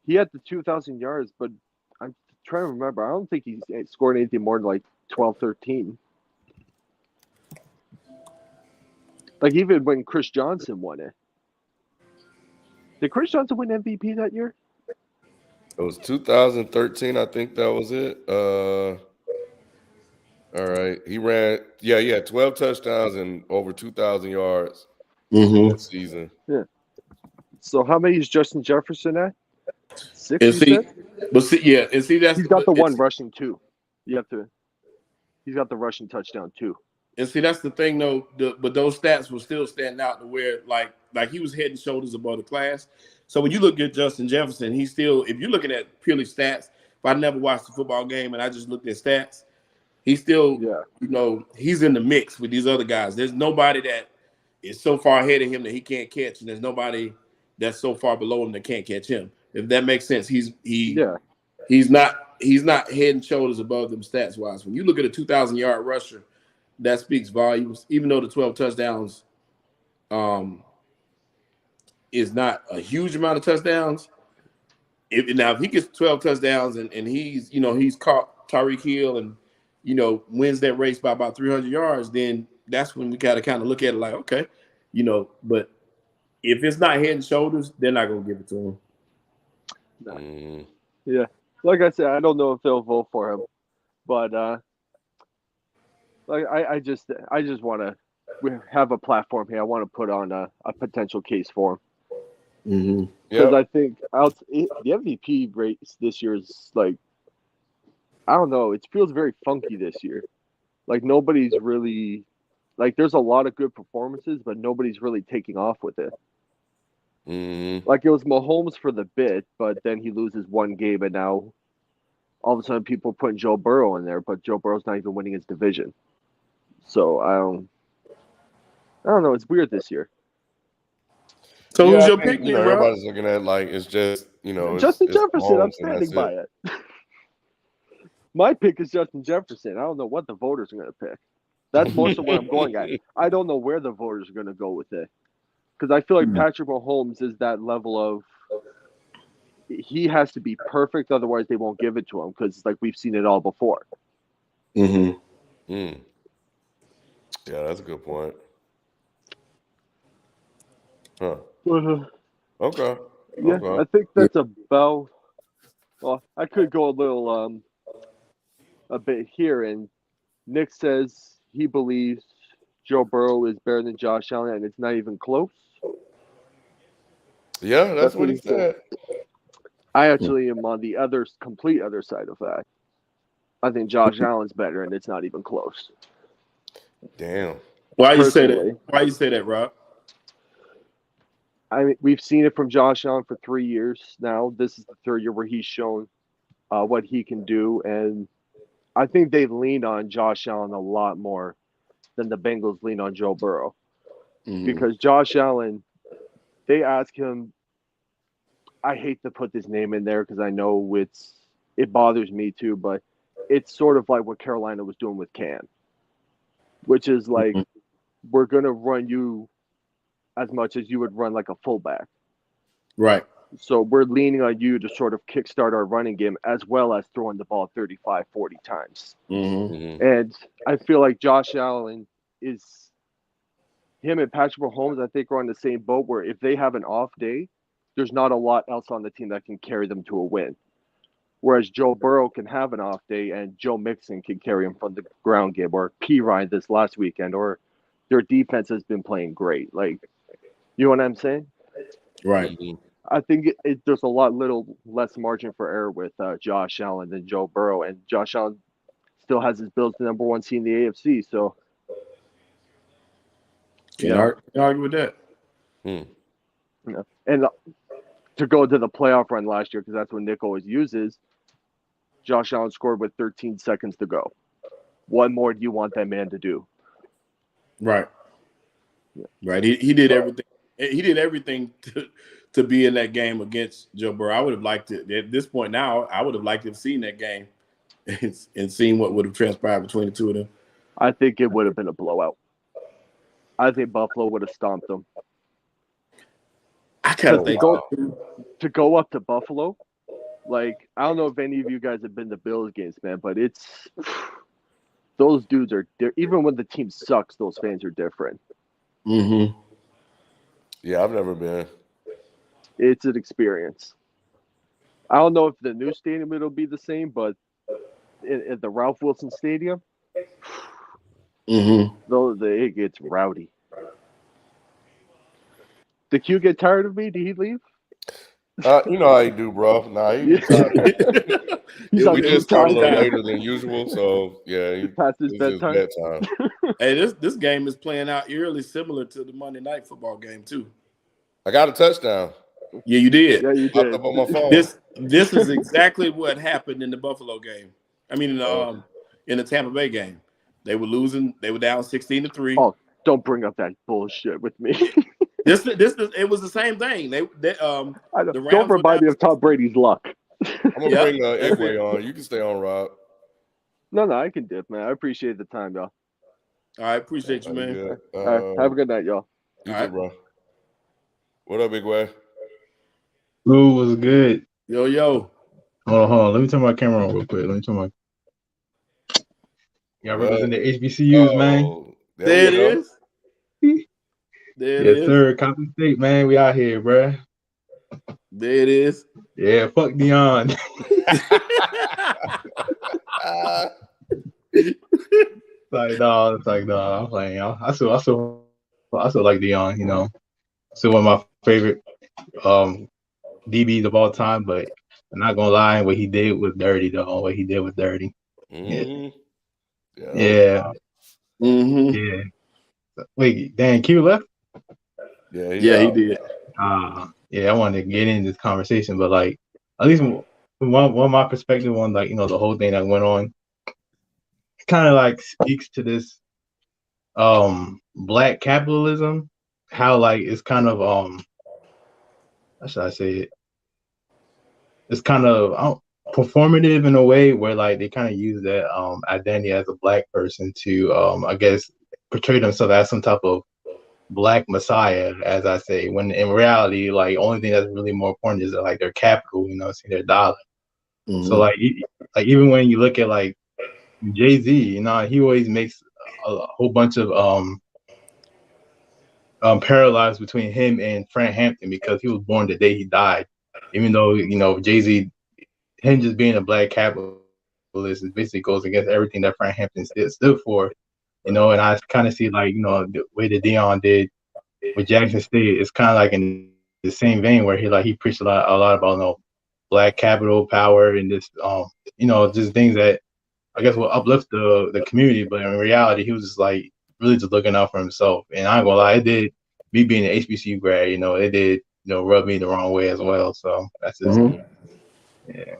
He had the 2,000 yards, but I'm trying to remember. I don't think he scored anything more than like 12, 13. Like even when Chris Johnson won it. Did Chris Johnson win MVP that year? It was 2013, I think that was it. All right. He had 12 touchdowns and over 2,000 yards that season. Yeah. So how many is Justin Jefferson at? 6, and see, that's he's got the one rushing too. He's got the rushing touchdown too. And see, that's the thing though. But those stats will still stand out to where like he was head and shoulders above the class. So when you look at Justin Jefferson, he's still, if you're looking at purely stats, if I never watched a football game and I just looked at stats, he's still, he's in the mix with these other guys. There's nobody that is so far ahead of him that he can't catch, and there's nobody that's so far below him that can't catch him. If that makes sense, he's not head and shoulders above them stats wise. When you look at a 2,000-yard rusher, that speaks volumes. Even though the 12 touchdowns is not a huge amount of touchdowns. If he gets 12 touchdowns and he's caught Tyreek Hill and wins that race by about 300 yards, then that's when we gotta kind of look at it like, okay, but if it's not head and shoulders, they're not gonna give it to him. Yeah, like I said, I don't know if they'll vote for him, but I just want to have a platform here. I want to put on a potential case for him. Because I think the MVP race this year is like, I don't know, it feels very funky this year. Like nobody's really, like there's a lot of good performances, but nobody's really taking off with it. Like it was Mahomes for the bit, but then he loses one game, and now all of a sudden people are putting Joe Burrow in there, but Joe Burrow's not even winning his division. So I don't know. It's weird this year. So who's your pick? Everybody's looking at like it's just Justin Jefferson. I'm standing by it. My pick is Justin Jefferson. I don't know what the voters are going to pick. That's most of what I'm going at. I don't know where the voters are going to go with it, because I feel like Patrick Mahomes is that level of he has to be perfect, otherwise they won't give it to him, because like we've seen it all before. Yeah, that's a good point. Huh. Okay. Yeah, I think that's about. Well, I could go a little a bit here, and Nick says he believes Joe Burrow is better than Josh Allen, and it's not even close. Yeah, that's what he said. I actually am on the complete other side of that. I think Josh Allen's better, and it's not even close. Damn. Why you say that? Why you say that, Rob? I mean, we've seen it from Josh Allen for 3 years now. This is the third year where he's shown what he can do, and I think they leaned on Josh Allen a lot more than the Bengals leaned on Joe Burrow. Because Josh Allen, they ask him, I hate to put this name in there because I know it bothers me too, but it's sort of like what Carolina was doing with Cam, which is like, we're going to run you as much as you would run like a fullback. Right. So we're leaning on you to sort of kickstart our running game as well as throwing the ball 35, 40 times. And I feel like Josh Allen him and Patrick Mahomes, I think, are on the same boat where if they have an off day, there's not a lot else on the team that can carry them to a win. Whereas Joe Burrow can have an off day and Joe Mixon can carry him from the ground game, or P. Ryan this last weekend, or their defense has been playing great. Like, you know what I'm saying? Right. I think there's a little less margin for error with Josh Allen than Joe Burrow, and Josh Allen still has his Bills the number one seed in the AFC. So, Can't argue with that. And to go to the playoff run last year, because that's what Nick always uses, Josh Allen scored with 13 seconds to go. What more do you want that man to do? Right. Right. He did everything. He did everything to be in that game against Joe Burrow. I would have liked it at this point now. I would have liked to have seen that game and seen what would have transpired between the two of them. I think it would have been a blowout. I think Buffalo would have stomped them. I kind of think to go up to Buffalo, like, I don't know if any of you guys have been to Bills games, man, but it's those dudes are even when the team sucks, those fans are different. Mm-hmm. Yeah, I've never been. It's an experience. I don't know if the new stadium it'll be the same, but in the Ralph Wilson Stadium, it gets rowdy. Did Q get tired of me? Did he leave? You know how you do, bro. Nah, he tired. We just started a little later than usual, so yeah, he past his bedtime. Hey, this game is playing out eerily similar to the Monday Night Football game too. I got a touchdown. Yeah, you did. Yeah, you did. Up on my phone. This is exactly what happened in the Buffalo game. I mean, in the Tampa Bay game, they were losing. They were down 16-3. Oh, don't bring up that bullshit with me. It was the same thing. Don't remind me of Tom Brady's luck. I'm gonna bring Egway on. You can stay on, Rob. No, I can dip, man. I appreciate the time, y'all. All right, appreciate you, man. All right, have a good night, y'all. You too, bro. What up, Egway? Ooh, was good. Yo. Hold on. Let me turn my camera on real quick. Y'all represent the HBCUs, man. There it is. Yes, sir. Compton State, man. We out here, bruh. There it is. Yeah, fuck Deion. It's like, no, I'm playing, y'all. I still like Deion, you know. Still one of my favorite DBs of all time, but I'm not gonna lie, what he did was dirty, though. What he did was dirty. Mm-hmm. Yeah. Mm-hmm. Yeah. Wait, Dan Q left? Yeah, he did. Yeah, I wanted to get into this conversation, but like, at least from one of my perspective on, like, you know, the whole thing that went on, it kind of like speaks to this black capitalism, how like it's kind of how should I say it? It's kind of performative in a way where like they kind of use that identity as a black person to I guess portray themselves as some type of black messiah, as I say, when in reality, like, only thing that's really more important is like their capital, you know, their dollar. Mm-hmm. So like even when you look at like Jay-Z, you know, he always makes a whole bunch of parallels between him and Frank Hampton, because he was born the day he died. Even though, you know, Jay-Z, him just being a black capitalist, it basically goes against everything that Frank Hampton stood for. You know, and I kind of see, like, you know, the way that Deion did with Jackson State, it's kind of like in the same vein where he preached a lot about, you know, black capital power and this, you know, just things that I guess will uplift the community. But in reality, he was just like really just looking out for himself. And I'm gonna lie, it did, me being an HBCU grad, you know, it did, you know, rub me the wrong way as well. So that's just, yeah.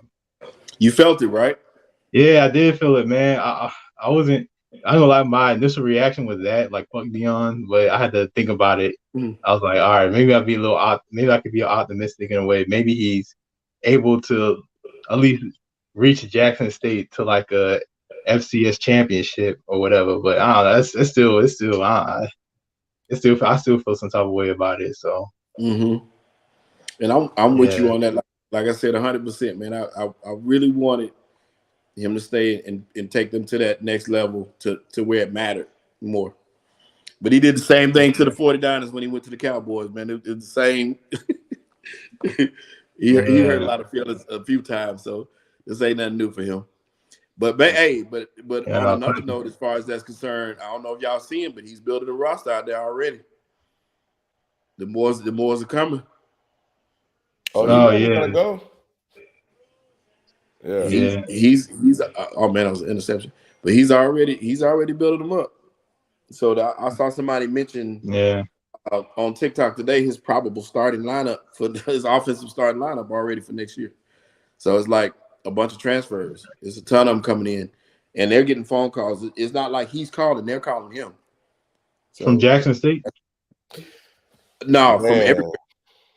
You felt it, right? Yeah, I did feel it, man. I wasn't. I don't lie, my initial reaction was that, like, fuck Deion, but I had to think about it. I was like, all right, maybe maybe I could be optimistic in a way. Maybe he's able to at least reach Jackson State to like a FCS championship or whatever. But I don't know. I still feel some type of way about it. So, and I'm with you on that. Like I said, 100%, man. I really wanted him to stay and take them to that next level, to where it mattered more. But he did the same thing to the 49ers when he went to the Cowboys, man. It was the same. he hurt a lot of feelings a few times, so this ain't nothing new for him. But on another note, as far as that's concerned, I don't know if y'all see him, but he's building a roster out there already. The more are coming. Oh yeah, gotta go. Yeah, he's oh man, that was an interception. But he's already building them up. So I saw somebody mention on TikTok today his probable starting lineup for his offensive starting lineup already for next year. So it's like a bunch of transfers. There's a ton of them coming in, and they're getting phone calls. It's not like he's calling; they're calling him. So, from Jackson State? No, from everywhere.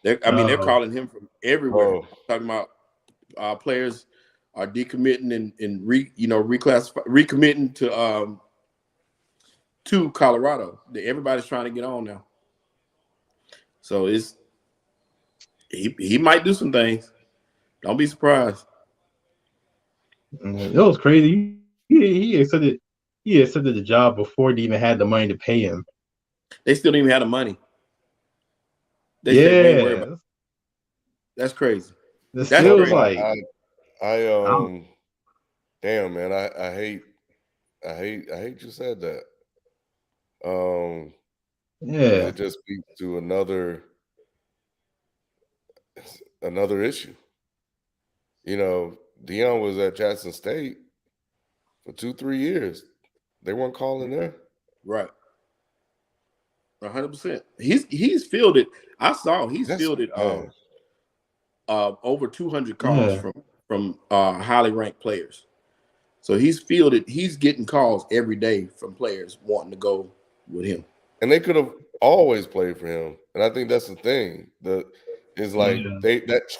They're calling him from everywhere. Talking about players are decommitting and recommitting to Colorado. Everybody's trying to get on now. So he might do some things. Don't be surprised. It was crazy. He accepted the job before they even had the money to pay him. They still didn't even have the money. They said, "Ain't worried about it." That's crazy. That's crazy. Like damn, man, I hate you said that. It just speaks to another issue. You know, Deion was at Jackson State for 2-3 years. They weren't calling there. Right. 100%. He's fielded. I saw he's fielded over 200 calls from highly ranked players. So he's getting calls every day from players wanting to go with him. And they could have always played for him. And I think that's the thing. That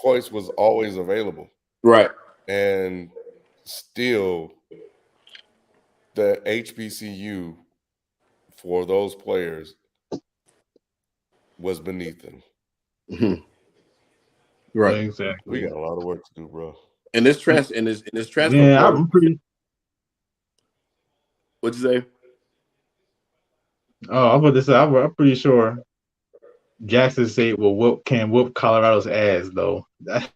choice was always available. Right. And still the HBCU for those players was beneath them. Mm-hmm. Right. Exactly. We got a lot of work to do, bro. And this transfer. Yeah, I'm pretty. What'd you say? Oh, I'm about to say I'm pretty sure Jackson State can whoop Colorado's ass though. That's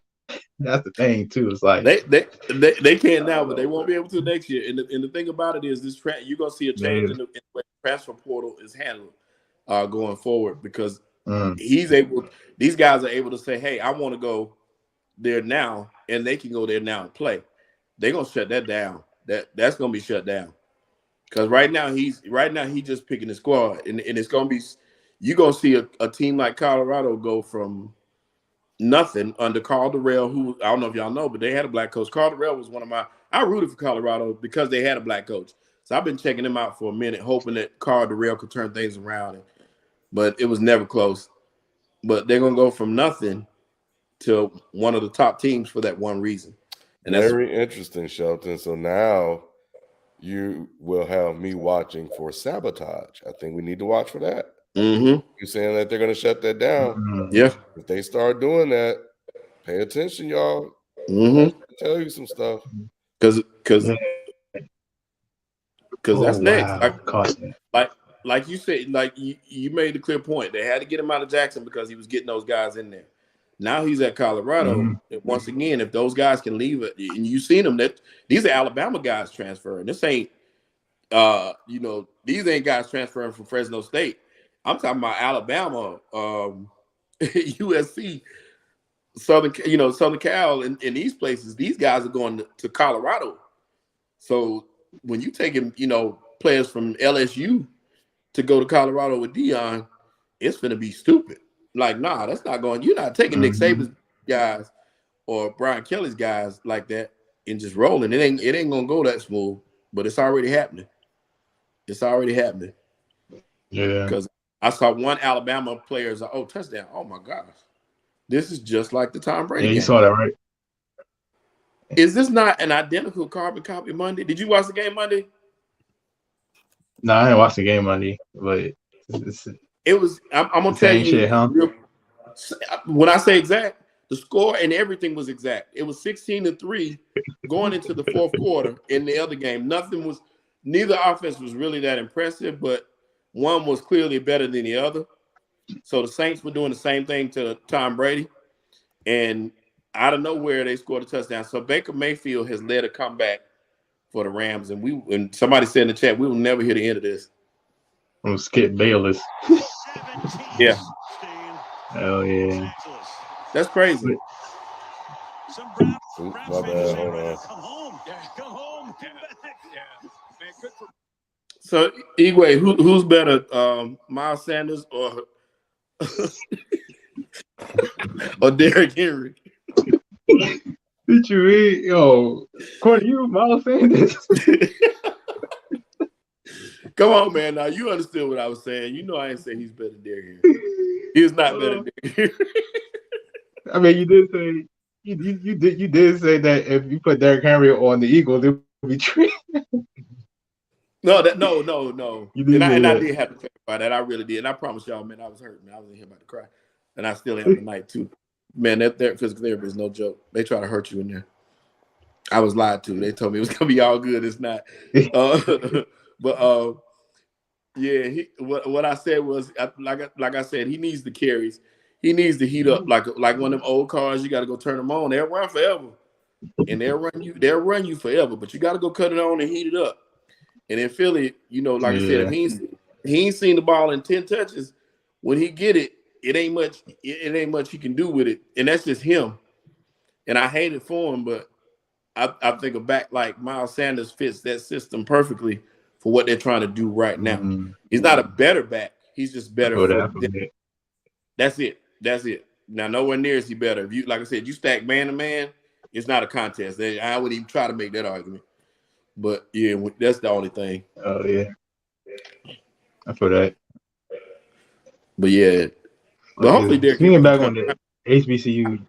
the thing too. It's like they can now, but they won't be able to next year. And the thing about it is you're gonna see a change in the way the transfer portal is handled going forward because these guys are able to say, hey, I want to go there now, and they can go there now and play. They're gonna shut that down. That's gonna be shut down. Because right now he's just picking the squad, and it's gonna be you're gonna see a team like Colorado go from nothing under Carl Durrell, who I don't know if y'all know, but they had a black coach. Carl Durrell was I rooted for Colorado because they had a black coach. So I've been checking them out for a minute, hoping that Carl Durrell could turn things around. But it was never close. But they're gonna go from nothing to one of the top teams for that one reason. And that's very interesting, Shelton. So now you will have me watching for sabotage. I think we need to watch for that. Mm-hmm. You're saying that they're going to shut that down. Mm-hmm. Yeah. If they start doing that, pay attention, y'all. Mm-hmm. I'll tell you some stuff. Because that's next. Like you said, like you made a clear point. They had to get him out of Jackson because he was getting those guys in there. Now he's at Colorado. Mm-hmm. Once again, if those guys can leave it, and you've seen them, that these are Alabama guys transferring. This ain't, these ain't guys transferring from Fresno State. I'm talking about Alabama, USC, Southern Cal, and these places. These guys are going to Colorado. So when you taking, players from LSU to go to Colorado with Deion, it's going to be stupid. Like, nah, that's not going. You're not taking Nick Saban's guys or Brian Kelly's guys like that and just rolling. It ain't gonna go that smooth. But it's already happening. It's already happening. Yeah. Because I saw one Alabama player touchdown. Oh my gosh, this is just like the Tom Brady game. You saw that, right? Is this not an identical carbon copy Monday? Did you watch the game Monday? No, I didn't watch the game Monday, but it was. I'm gonna tell you. Shit, huh? When I say exact, the score and everything was exact. It was 16-3 going into the fourth quarter. In the other game, neither offense was really that impressive. But one was clearly better than the other. So the Saints were doing the same thing to Tom Brady, and out of nowhere they scored a touchdown. So Baker Mayfield has led a comeback for the Rams, and somebody said in the chat we will never hear the end of this. From Skip Bayless. Yeah. Oh yeah. That's crazy. My bad. Hold on. Come home. So, Igwe, who's better, Miles Sanders or or Derrick Henry? Did you read? Yo, Corey, you Miles Sanders? Come on, man. Now you understood what I was saying. You know I ain't saying he's better than Derrick Henry. He's not better than Derrick Henry. I mean, you did say you did say that if you put Derrick Henry on the Eagles, it would be true. No. You did I that. did have to clarify that. I really did. And I promise y'all, man, I was hurt, man. I was in here about to cry. And I still am tonight, too. Man, that physical therapy is no joke. They try to hurt you in there. I was lied to. They told me it was going to be all good. It's not. Yeah, what I said was, like I said, he needs the carries. He needs to heat up like one of them old cars. You got to go turn them on. They'll run forever. And they'll run you forever. But you got to go cut it on and heat it up. And in Philly, like I said, if he ain't seen the ball in 10 touches, when he get it, it ain't much he can do with it. And that's just him. And I hate it for him, but I think a back like Miles Sanders fits that system perfectly for what they're trying to do right now. Mm-hmm. He's not a better back. He's just better for them. That's it. Now, nowhere near is he better. If you, like I said, you stack man to man, it's not a contest. I wouldn't even try to make that argument. But yeah, that's the only thing. Oh yeah, I feel that. But yeah, but hopefully they're speaking back on the HBCU.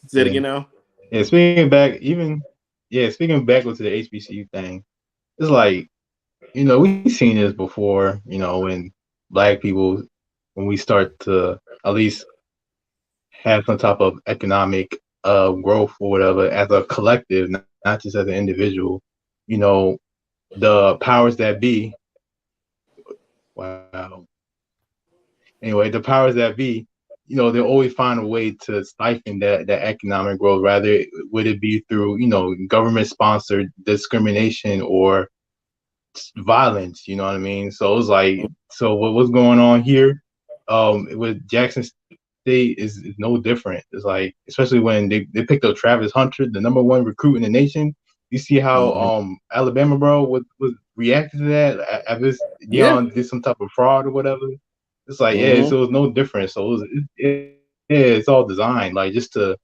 Say it again now. Yeah, speaking back onto the HBCU thing, it's like, we've seen this before. When Black people, when we start to at least have some type of economic growth or whatever as a collective, not just as an individual, the powers that be. Wow. Anyway, the powers that be, they'll always find a way to stifle that economic growth, rather would it be through, government-sponsored discrimination or violence, you know what I mean? So it's like, what's going on here with Jackson State is no different. It's like, especially when they picked up Travis Hunter, the number one recruit in the nation. You see how Alabama, bro, was reacting to that after Deion did some type of fraud or whatever. It's like, so it's no different. So it's all designed, like just to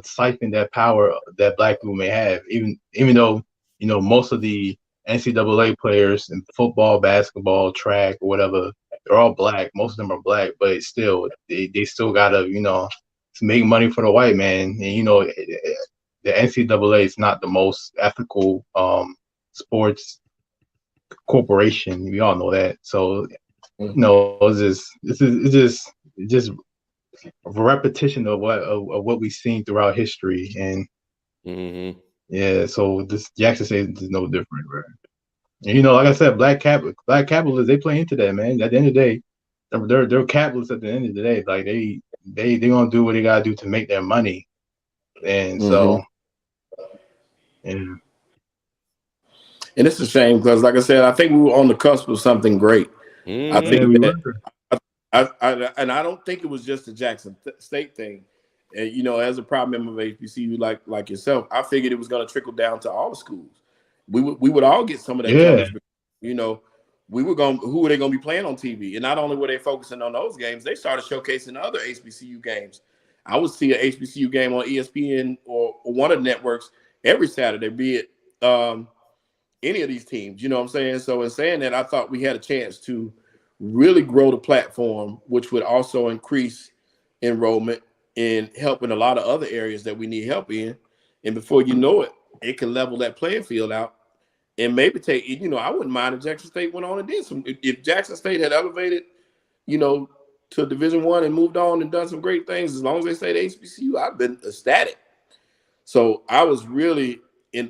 siphon that power that Black people may have. Even though most of the NCAA players in football, basketball, track, or whatever, they're all Black. Most of them are Black, but still, they still gotta to make money for the white man. And the NCAA is not the most ethical sports corporation. We all know that. So it's just a repetition of what we've seen throughout history. And so this Jackson State is no different, right? And like I said, black capitalists, they play into that, man. At the end of the day, they're capitalists. At the end of the day, like they gonna do what they gotta do to make their money. And so and it's a shame because, like I said, I think we were on the cusp of something great. I think I don't think it was just a Jackson State thing. And as a proud member of HBCU, like yourself, I figured it was going to trickle down to all the schools. We would all get some of that coverage. We were going. Who were they going to be playing on TV? And not only were they focusing on those games, they started showcasing other HBCU games. I would see an HBCU game on ESPN or one of the networks every Saturday, be it any of these teams. You know what I'm saying? So in saying that, I thought we had a chance to really grow the platform, which would also increase enrollment and help in a lot of other areas that we need help in. And before you know it, it can level that playing field out and maybe take, I wouldn't mind if Jackson State went on and did some, if Jackson State had elevated, to Division I and moved on and done some great things, as long as they say the HBCU, I've been ecstatic. So I was really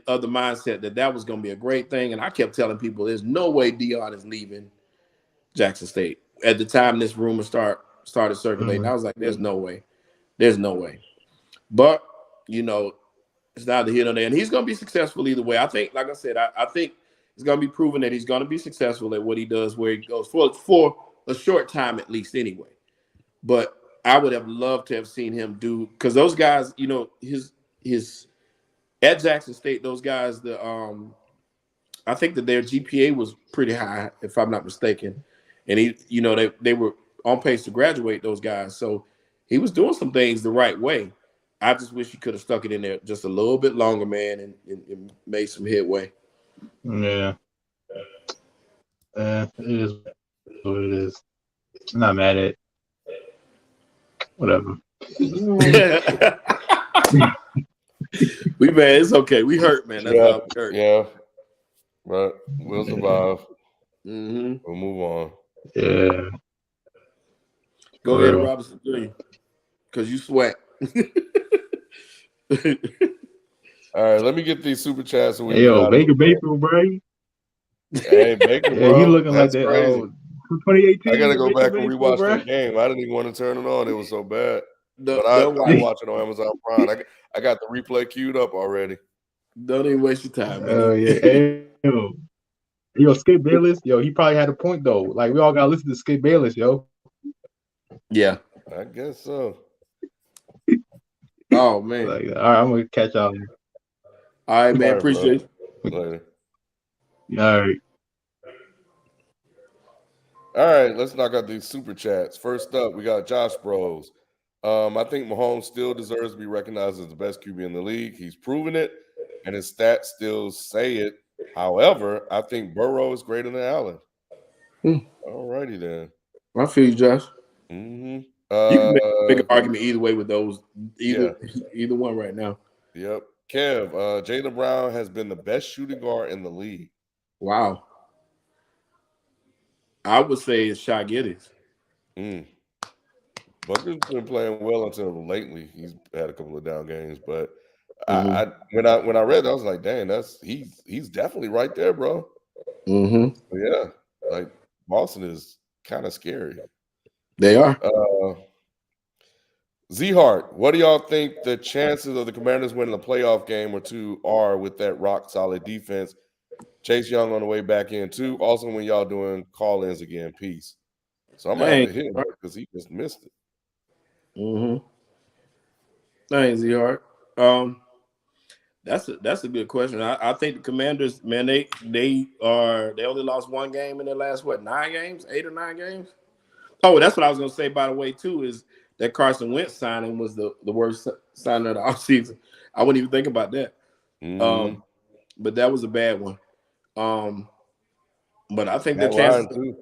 of the mindset that was going to be a great thing. And I kept telling people, there's no way Deion is leaving Jackson State. At the time this rumor started circulating, I was like, there's no way. There's no way. But, you know, it's neither here nor there. And he's going to be successful either way. I think, like I said, I think it's going to be proven that he's going to be successful at what he does, where he goes for a short time at least anyway. But I would have loved to have seen him do, because those guys, you know, his at Jackson State, those guys, I think that their GPA was pretty high, if I'm not mistaken. And he, you know, they were on pace to graduate, those guys. So he was doing some things the right way. I just wish he could have stuck it in there just a little bit longer, man, and made some headway. Yeah. It is what it is. I'm not mad at it. Whatever. We man, it's okay. We hurt, man. That's all we hurt. Yeah. But we'll survive. Mm-hmm. We'll move on. Yeah. Go ahead, Robinson Jr., because you sweat. All right, let me get these super chats. So Baker Mayfield, bro. Hey, Baker, bro. He looking That's like that. crazy. 2018. I gotta go back and rewatch bro. that game. I didn't even want to turn it on. It was so bad. But I'll watch it on Amazon Prime. I got the replay queued up already. Don't even waste your time, man. Oh yeah. Yo, Skip Bayless. Yo, he probably had a point though. Like we all gotta listen to Skip Bayless, yo. Yeah. I guess so. Oh man. Like, all right, I'm gonna catch y'all. All right, man. Appreciate it. Later. All right. All right, let's knock out these super chats. First up, we got Josh Bros. I think Mahomes still deserves to be recognized as the best QB in the league. He's proven it, and his stats still say it. However, I think Burrow is greater than Allen. All righty then. I feel you, Josh. Mm-hmm. You can make an argument either way with those, either one right now. Yep. Kev, Jaylen Brown has been the best shooting guard in the league. Wow. I would say it's Shy Giddings. Booker's been playing well until lately. He's had a couple of down games, but when I read that, I was like, dang, he's definitely right there, bro. Mm-hmm. Yeah, like Boston is kind of scary. They are. Z-Hart, what do y'all think the chances of the Commanders winning a playoff game or two are with that rock solid defense? Chase Young on the way back in too. Also, when y'all doing call-ins again, peace. So I'm gonna have to hit him because he just missed it. Thanks, Z-Hart. That's a good question. I think the Commanders, man, they only lost one game in their last 8 or 9 games. Oh, that's what I was gonna say, by the way, too, is that Carson Wentz signing was the worst signing of the offseason. I wouldn't even think about that. But that was a bad one. But I think the chances too.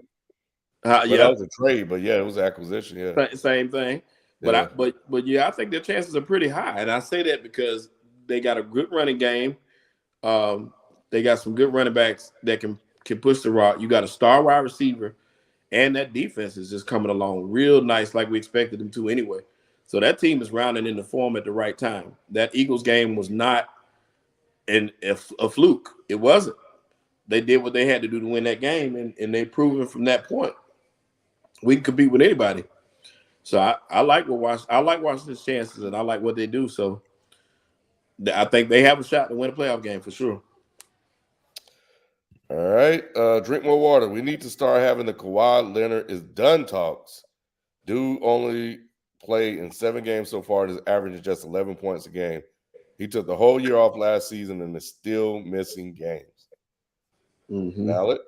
That was a trade, but yeah, it was an acquisition. Yeah, same thing. But I think their chances are pretty high, and I say that because they got a good running game. They got some good running backs that can push the rock. You got a star wide receiver, and that defense is just coming along real nice, like we expected them to anyway. So that team is rounding into form at the right time. That Eagles game was not a fluke. It wasn't. They did what they had to do to win that game, and they proven from that point we can compete with anybody. So I like Washington's chances, and I like what they do. So I think they have a shot to win a playoff game for sure. All right. Drink more water. We need to start having the Kawhi Leonard is done talks. Dude only played in 7 games so far. His average is just 11 points a game. He took the whole year off last season and is still missing games. Valid.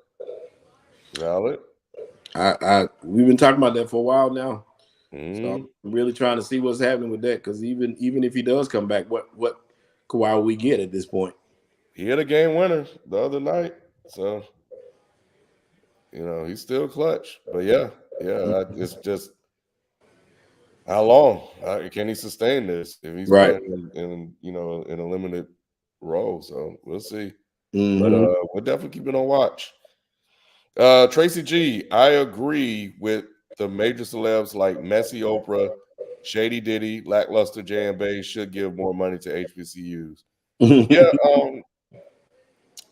We've been talking about that for a while now. So I'm really trying to see what's happening with that, because even if he does come back, what Kawhi will we get at this point? He had a game winner the other night, so he's still clutch. But it's just how long can he sustain this if he's playing in a limited role? So we'll see. But we'll definitely keep it on watch. Tracy G, I agree with the major celebs like Messy Oprah, Shady Diddy, Lackluster J&B should give more money to HBCUs. Yeah,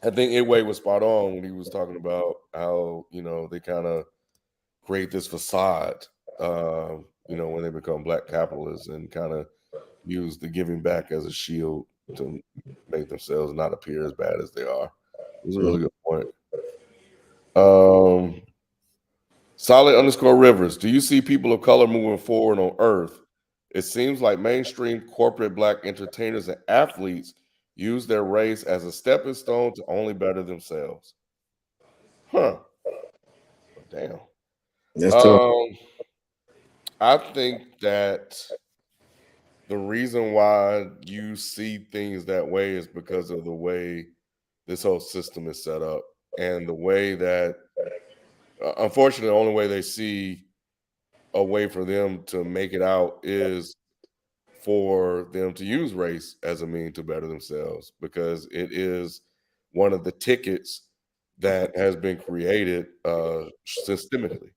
I think Itway was spot on when he was talking about how, they kind of create this facade, when they become black capitalists and kind of use the giving back as a shield to make themselves not appear as bad as they are. It was a really good point. Solid_Rivers. Do you see people of color moving forward on Earth? It seems like mainstream corporate black entertainers and athletes use their race as a stepping stone to only better themselves. Huh. Damn. That's tough. I think that the reason why you see things that way is because of the way this whole system is set up and the way that, unfortunately, the only way they see a way for them to make it out is for them to use race as a mean to better themselves, because it is one of the tickets that has been created systemically,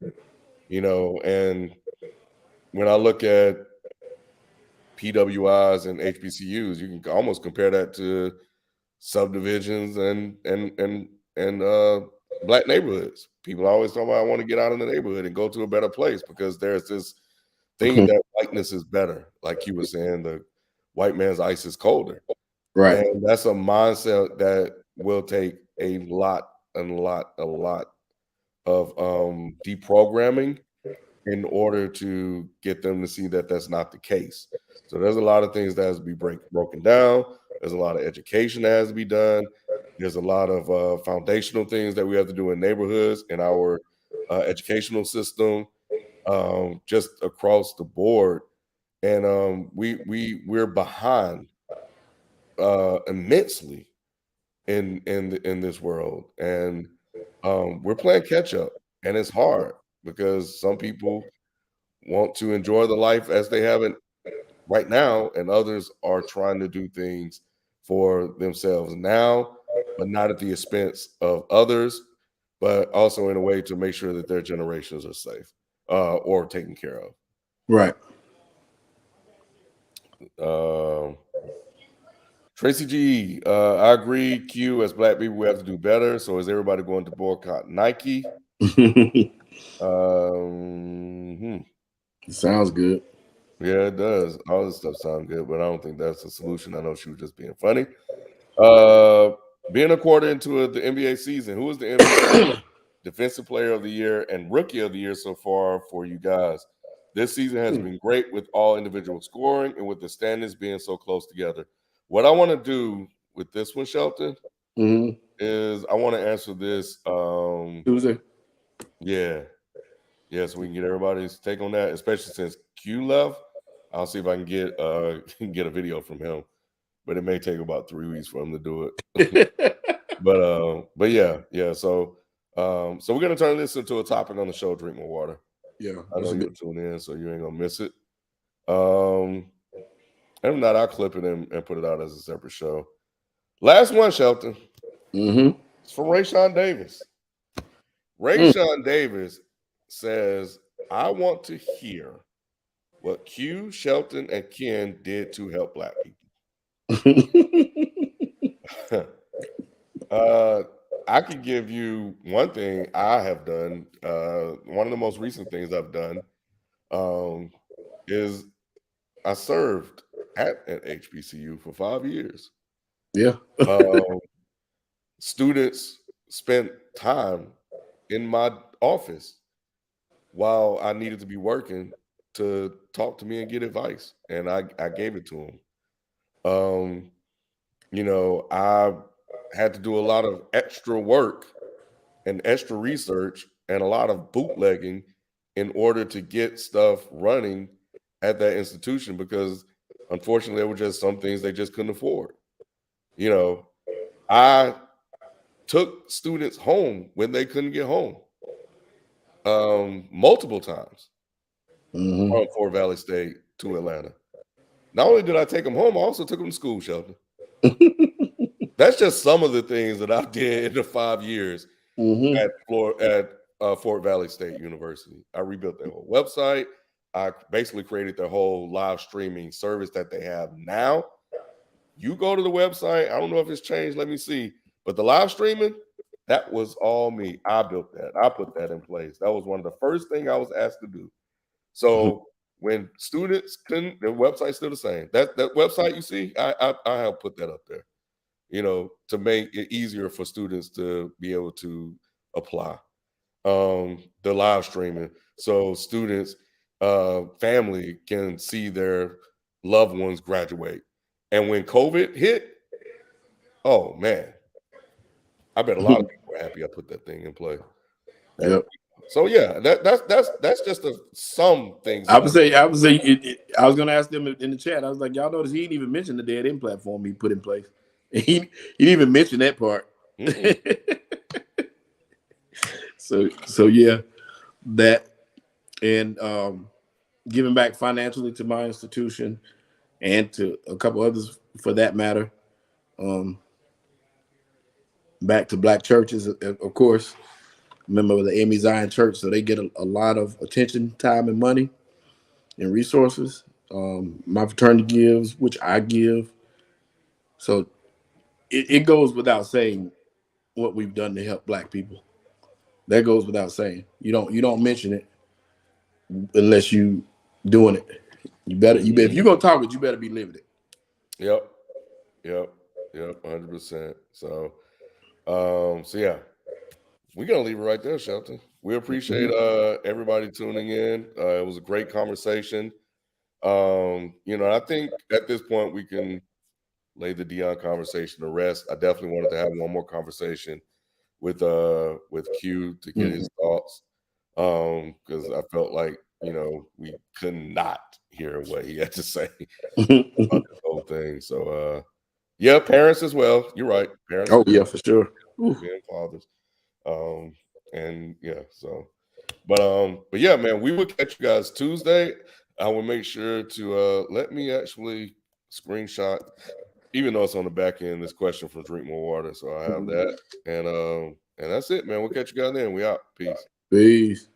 and when I look at PWIs and HBCUs, you can almost compare that to subdivisions and black neighborhoods. People always talk about, I want to get out of the neighborhood and go to a better place because there's this thing that whiteness is better. Like you were saying, the white man's ice is colder. Right. And that's a mindset that will take a lot of deprogramming in order to get them to see that that's not the case. So there's a lot of things that has to be broken down. There's a lot of education that has to be done. There's a lot of foundational things that we have to do in neighborhoods, in our educational system, just across the board. And we're behind immensely in this world, and we're playing catch up, and it's hard because some people want to enjoy the life as they have it right now, and others are trying to do things for themselves now, but not at the expense of others, but also in a way to make sure that their generations are safe or taken care of. Right. Tracy G, I agree. Q, as black people, we have to do better. So is everybody going to boycott Nike? Sounds good. Yeah, it does. All this stuff sounds good, but I don't think that's a solution. I know she was just being funny. Being a quarter into the NBA season, who is the MVP, Defensive Player of the Year, and Rookie of the Year so far for you guys? This season has been great with all individual scoring and with the standings being so close together. What I want to do with this one, Shelton, is I want to answer this. Tuesday. Yeah. So we can get everybody's take on that, especially since Q left. I'll see if I can get a video from him, but it may take about 3 weeks for him to do it. but yeah. So we're gonna turn this into a topic on the show. Drink more water. Yeah, I know you'll tune in, so you ain't gonna miss it. And if not, I'll clip it and put it out as a separate show. Last one, Shelton. It's from Rayshawn Davis. Rayshawn Davis says, I want to hear what Q, Shelton, and Ken did to help black people. I could give you one thing I have done. One of the most recent things I've done is I served at an HBCU for 5 years. Yeah. Students spent time in my office while I needed to be working to talk to me and get advice, and I gave it to them. I had to do a lot of extra work and extra research and a lot of bootlegging in order to get stuff running at that institution, because unfortunately there were just some things they just couldn't afford. I took students home when they couldn't get home multiple times from Fort Valley State to Atlanta. Not only did I take them home, I also took them to school, Shelton. That's just some of the things that I did in the 5 years at Fort Valley State University. I rebuilt their whole website. I basically created their whole live streaming service that they have now. You go to the website. I don't know if it's changed. Let me see. But the live streaming, that was all me. I built that. I put that in place. That was one of the first things I was asked to do. So when students couldn't, the website's still the same. That website you see, I helped put that up there, to make it easier for students to be able to apply. The live streaming, so students, family can see their loved ones graduate. And when COVID hit, oh man, I bet a lot of people were happy I put that thing in play. Yep. So yeah, that's just some things. I would say, I was going to ask them in the chat. I was like, y'all notice he didn't even mention the dead end platform he put in place. He didn't even mention that part. So yeah, that and giving back financially to my institution and to a couple others for that matter. Back to black churches, of course. Member of the Amy Zion Church, so they get a lot of attention, time, and money and resources. My fraternity gives, which I give. So it goes without saying what we've done to help black people. That goes without saying. You don't mention it unless you doing it. You better if you're gonna talk it, you better be living it. Yep, 100%. So yeah, we're gonna leave it right there, Shelton. We appreciate everybody tuning in. It was a great conversation. I think at this point we can lay the Deion conversation to rest. I definitely wanted to have one more conversation with Q to get his thoughts, because I felt like we could not hear what he had to say about this whole thing. So yeah, parents as well. You're right, parents. Oh yeah, for sure. Being fathers, and yeah. So, but yeah, man, we will catch you guys Tuesday. I will make sure to let me actually screenshot, even though it's on the back end, this question from Drink More Water. So I have that. And that's it, man. We'll catch you guys then. We out. Peace. Peace.